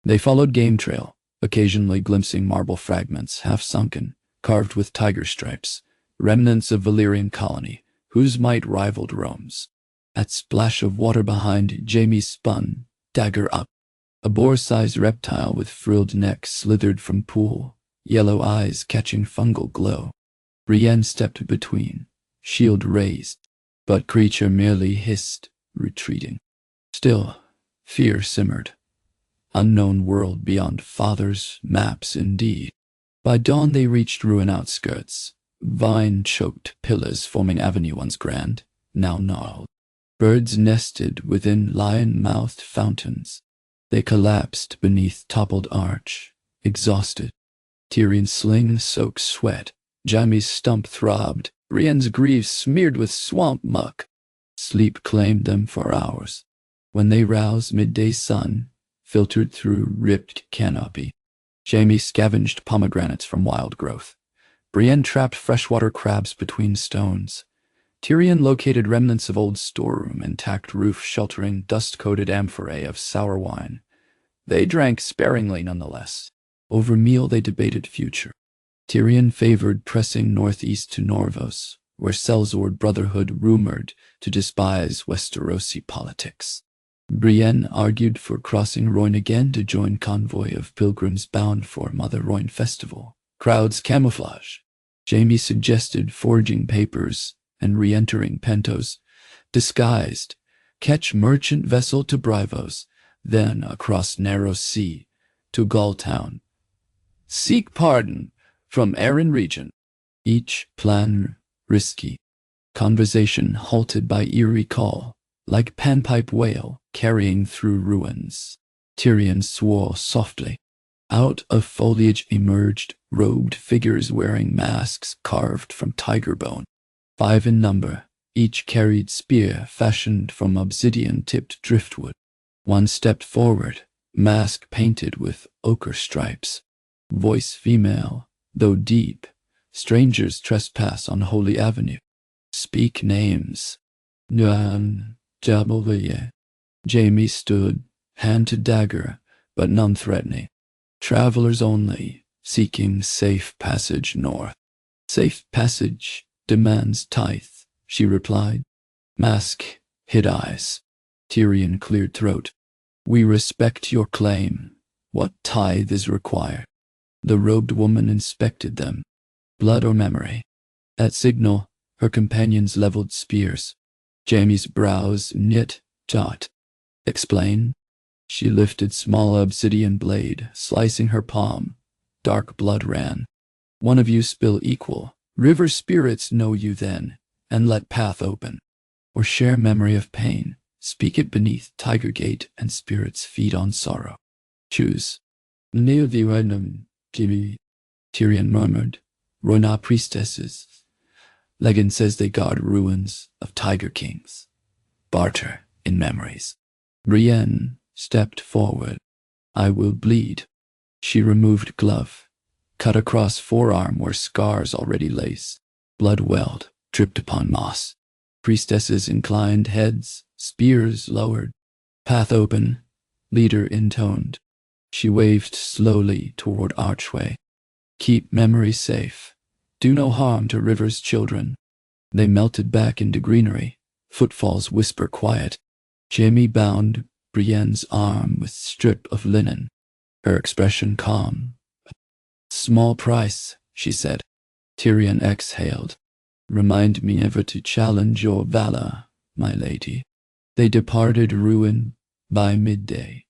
They followed game trail, occasionally glimpsing marble fragments half-sunken, carved with tiger stripes, remnants of Valyrian colony, whose might rivaled Rome's. At splash of water behind, Jaime spun, dagger up. A boar-sized reptile with frilled neck slithered from pool, yellow eyes catching fungal glow. Brienne stepped between, shield raised, but creature merely hissed, retreating. Still, fear simmered. Unknown world beyond father's maps indeed. By dawn they reached ruin outskirts, vine-choked pillars forming avenue once grand, now gnarled. Birds nested within lion-mouthed fountains. They collapsed beneath toppled arch, exhausted. Tyrion's sling soaked sweat. Jaime's stump throbbed. Brienne's greaves smeared with swamp muck. Sleep claimed them for hours. When they roused, midday sun filtered through ripped canopy. Jaime scavenged pomegranates from wild growth. Brienne trapped freshwater crabs between stones. Tyrion located remnants of old storeroom, intact roof sheltering dust-coated amphorae of sour wine. They drank sparingly nonetheless. Over meal they debated future. Tyrion favored pressing northeast to Norvos, where Sellsword Brotherhood rumored to despise Westerosi politics. Brienne argued for crossing Rhoyne again to join convoy of pilgrims bound for Mother Rhoyne festival. Crowds camouflage. Jaime suggested forging papers and re-entering Pentos, disguised, catch merchant vessel to Brivos, then across narrow sea to Galltown. Seek pardon from Arryn Regent. Each plan risky. Conversation halted by eerie call, like panpipe wail. carrying through ruins. Tyrion swore softly. Out of foliage emerged robed figures wearing masks carved from tiger bone. 5 in number, each carried spear fashioned from obsidian-tipped driftwood. One stepped forward, mask painted with ochre stripes. Voice female, though deep. Strangers trespass on Holy Avenue. Speak names. Nuan, W. Jaime stood, hand to dagger, but none threatening. Travelers only, seeking safe passage north. Safe passage demands tithe, she replied. Mask hid eyes. Tyrion cleared throat. We respect your claim. What tithe is required? The robed woman inspected them. Blood or memory? At signal, her companions leveled spears. Jaime's brows knit taut. Explain? She lifted small obsidian blade, slicing her palm. Dark blood ran. One of you spill equal. River spirits know you then, and let path open. Or share memory of pain. Speak it beneath Tiger Gate, and spirits feed on sorrow. Choose. Near the Renum, Jimmy, Tyrion murmured. Rona priestesses. Legend says they guard ruins of Tiger Kings. Barter in memories. Brienne stepped forward. I will bleed. She removed glove, cut across forearm where scars already lace. Blood welled, dripped upon moss. Priestesses inclined heads, spears lowered. Path open, leader intoned. She waved slowly toward archway. Keep memory safe. Do no harm to River's children. They melted back into greenery. Footfalls whisper quiet. Jaime bound Brienne's arm with strip of linen. Her expression calm. Small price, she said. Tyrion exhaled. Remind me ever to challenge your valor, my lady. They departed ruin by midday.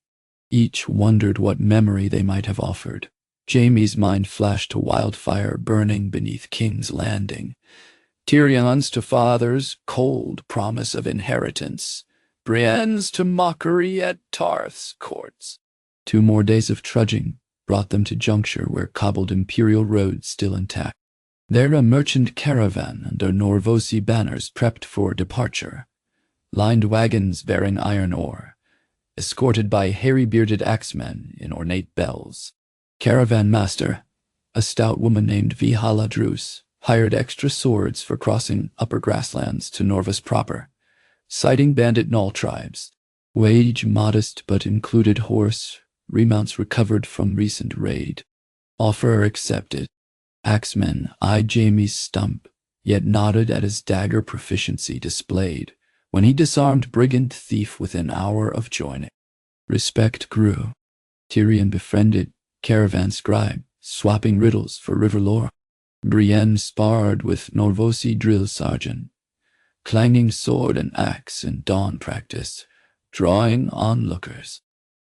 Each wondered what memory they might have offered. Jaime's mind flashed to wildfire burning beneath King's Landing. Tyrion's to father's cold promise of inheritance. Brienne's to mockery at Tarth's courts. 2 more days of trudging brought them to juncture where cobbled imperial roads still intact. There a merchant caravan under Norvosi banners prepped for departure. Lined wagons bearing iron ore, escorted by hairy-bearded axemen in ornate bells. Caravan master, a stout woman named Vihala Drus, hired extra swords for crossing upper grasslands to Norvus proper, citing bandit Gnaul tribes. Wage modest but included horse, remounts recovered from recent raid. Offer accepted. Axemen eyed Jaime's stump, yet nodded at his dagger proficiency displayed when he disarmed brigand thief within hour of joining. Respect grew. Tyrion befriended caravan scribe, swapping riddles for river lore. Brienne sparred with Norvosi drill sergeant, clanging sword and axe in dawn practice, drawing onlookers.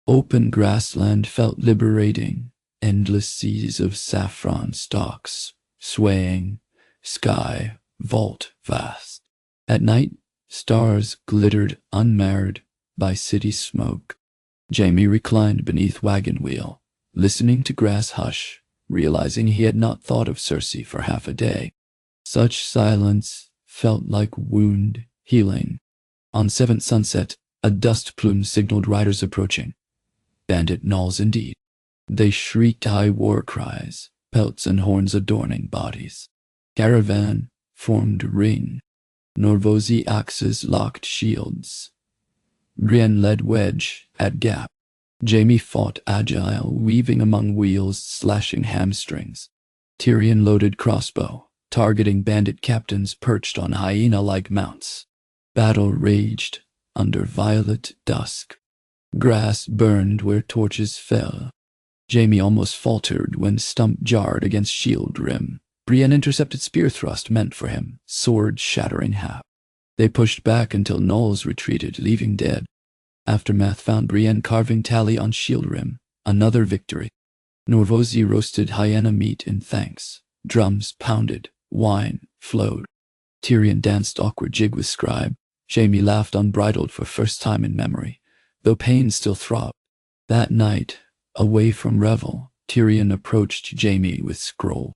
Open grassland felt liberating, endless seas of saffron stalks, swaying, sky, vault vast. At night, stars glittered unmarred by city smoke. Jaime reclined beneath wagon wheel, listening to grass hush, realizing he had not thought of Cersei for half a day. Such silence felt like wound healing. On 7th sunset, a dust plume signaled riders approaching. Bandit gnolls indeed. They shrieked high war cries, pelts and horns adorning bodies. Caravan formed ring. Norvosi axes locked shields. Brienne led wedge at gap. Jaime fought agile, weaving among wheels, slashing hamstrings. Tyrion loaded crossbow, targeting bandit captains perched on hyena-like mounts. Battle raged under violet dusk. Grass burned where torches fell. Jaime almost faltered when stump jarred against shield rim. Brienne intercepted spear thrust meant for him, sword shattering half. They pushed back until gnolls retreated, leaving dead. Aftermath found Brienne carving tally on shield rim. Another victory. Norvosi roasted hyena meat in thanks. Drums pounded. Wine flowed. Tyrion danced awkward jig with scribe. Jaime laughed unbridled for first time in memory. though pain still throbbed. That night, away from revel, Tyrion approached Jaime with scroll.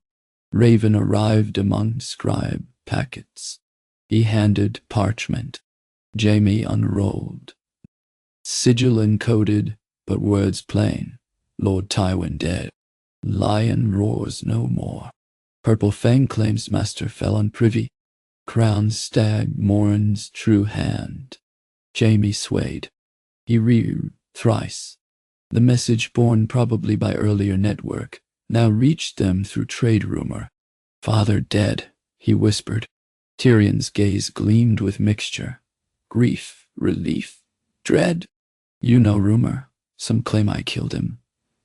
Raven arrived among scribe packets. He handed parchment. Jaime unrolled. Sigil encoded, but words plain. Lord Tywin dead. Lion roars no more. Purple Fang claims master fell on privy. Crowned stag mourns true hand. Jaime swayed. He reared thrice. The message borne probably by earlier network now reached them through trade rumor. Father dead, he whispered. Tyrion's gaze gleamed with mixture. Grief, relief, dread. You know rumor. Some claim I killed him.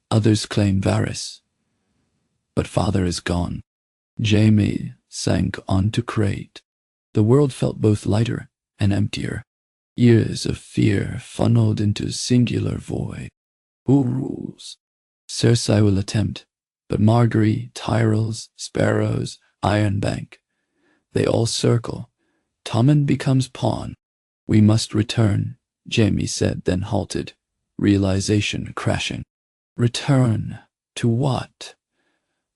Others claim Varys. But father is gone. Jaime sank onto crate. The world felt both lighter and emptier. Years of fear funneled into singular void. Who rules? Cersei will attempt, but Margaery, Tyrells, Sparrows, Ironbank, they all circle. Tommen becomes pawn. We must return, Jaime said, then halted, realization crashing. Return to what?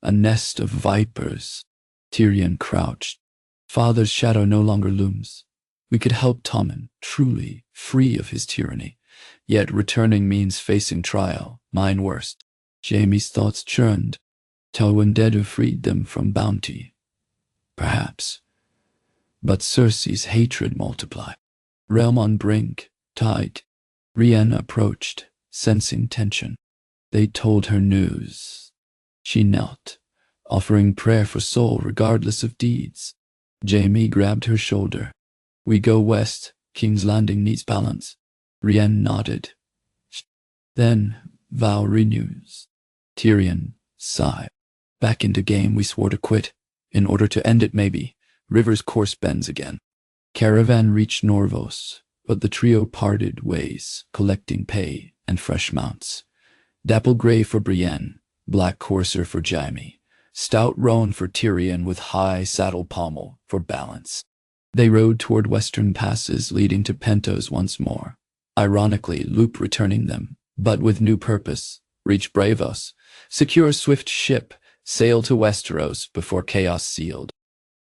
A nest of vipers. Tyrion crouched. Father's shadow no longer looms. We could help Tommen, truly free of his tyranny. Yet returning means facing trial, mine worst. Jaime's thoughts churned. Tywin dead who freed them from bounty. Perhaps. But Cersei's hatred multiplied. Realm on brink, tight. Brienne approached, sensing tension. They told her news. She knelt, offering prayer for soul regardless of deeds. Jaime grabbed her shoulder. We go west. King's Landing needs balance. Brienne nodded. Then vow renews. Tyrion sighed. Back into game we swore to quit. In order to end it maybe. River's course bends again. Caravan reached Norvos, but the trio parted ways, collecting pay and fresh mounts. Dapple gray for Brienne, black courser for Jaime, stout roan for Tyrion with high saddle pommel for balance. They rode toward western passes leading to Pentos once more. Ironically, Loop returning them, but with new purpose. Reach Bravos, secure swift ship, sail to Westeros before chaos sealed.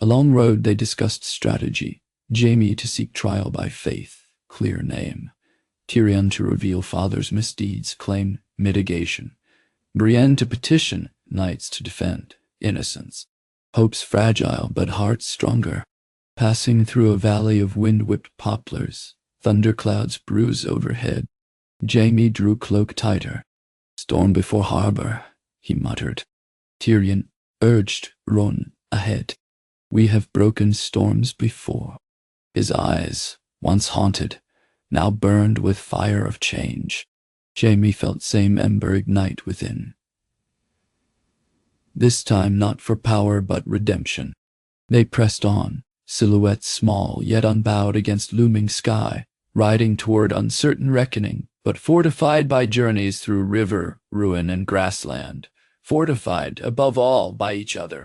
Along road they discussed strategy. Jaime to seek trial by faith, clear name. Tyrion to reveal father's misdeeds, claim mitigation. Brienne to petition, knights to defend, innocence. Hope's fragile, but heart's stronger. Passing through a valley of wind-whipped poplars, thunderclouds bruise overhead. Jaime drew cloak tighter. Storm before harbor, he muttered. Tyrion urged Ron ahead. We have broken storms before. His eyes, once haunted, now burned with fire of change. Jaime felt same ember ignite within. This time not for power but redemption. They pressed on, silhouettes small yet unbowed against looming sky, riding toward uncertain reckoning, but fortified by journeys through river, ruin, and grassland, fortified above all by each other.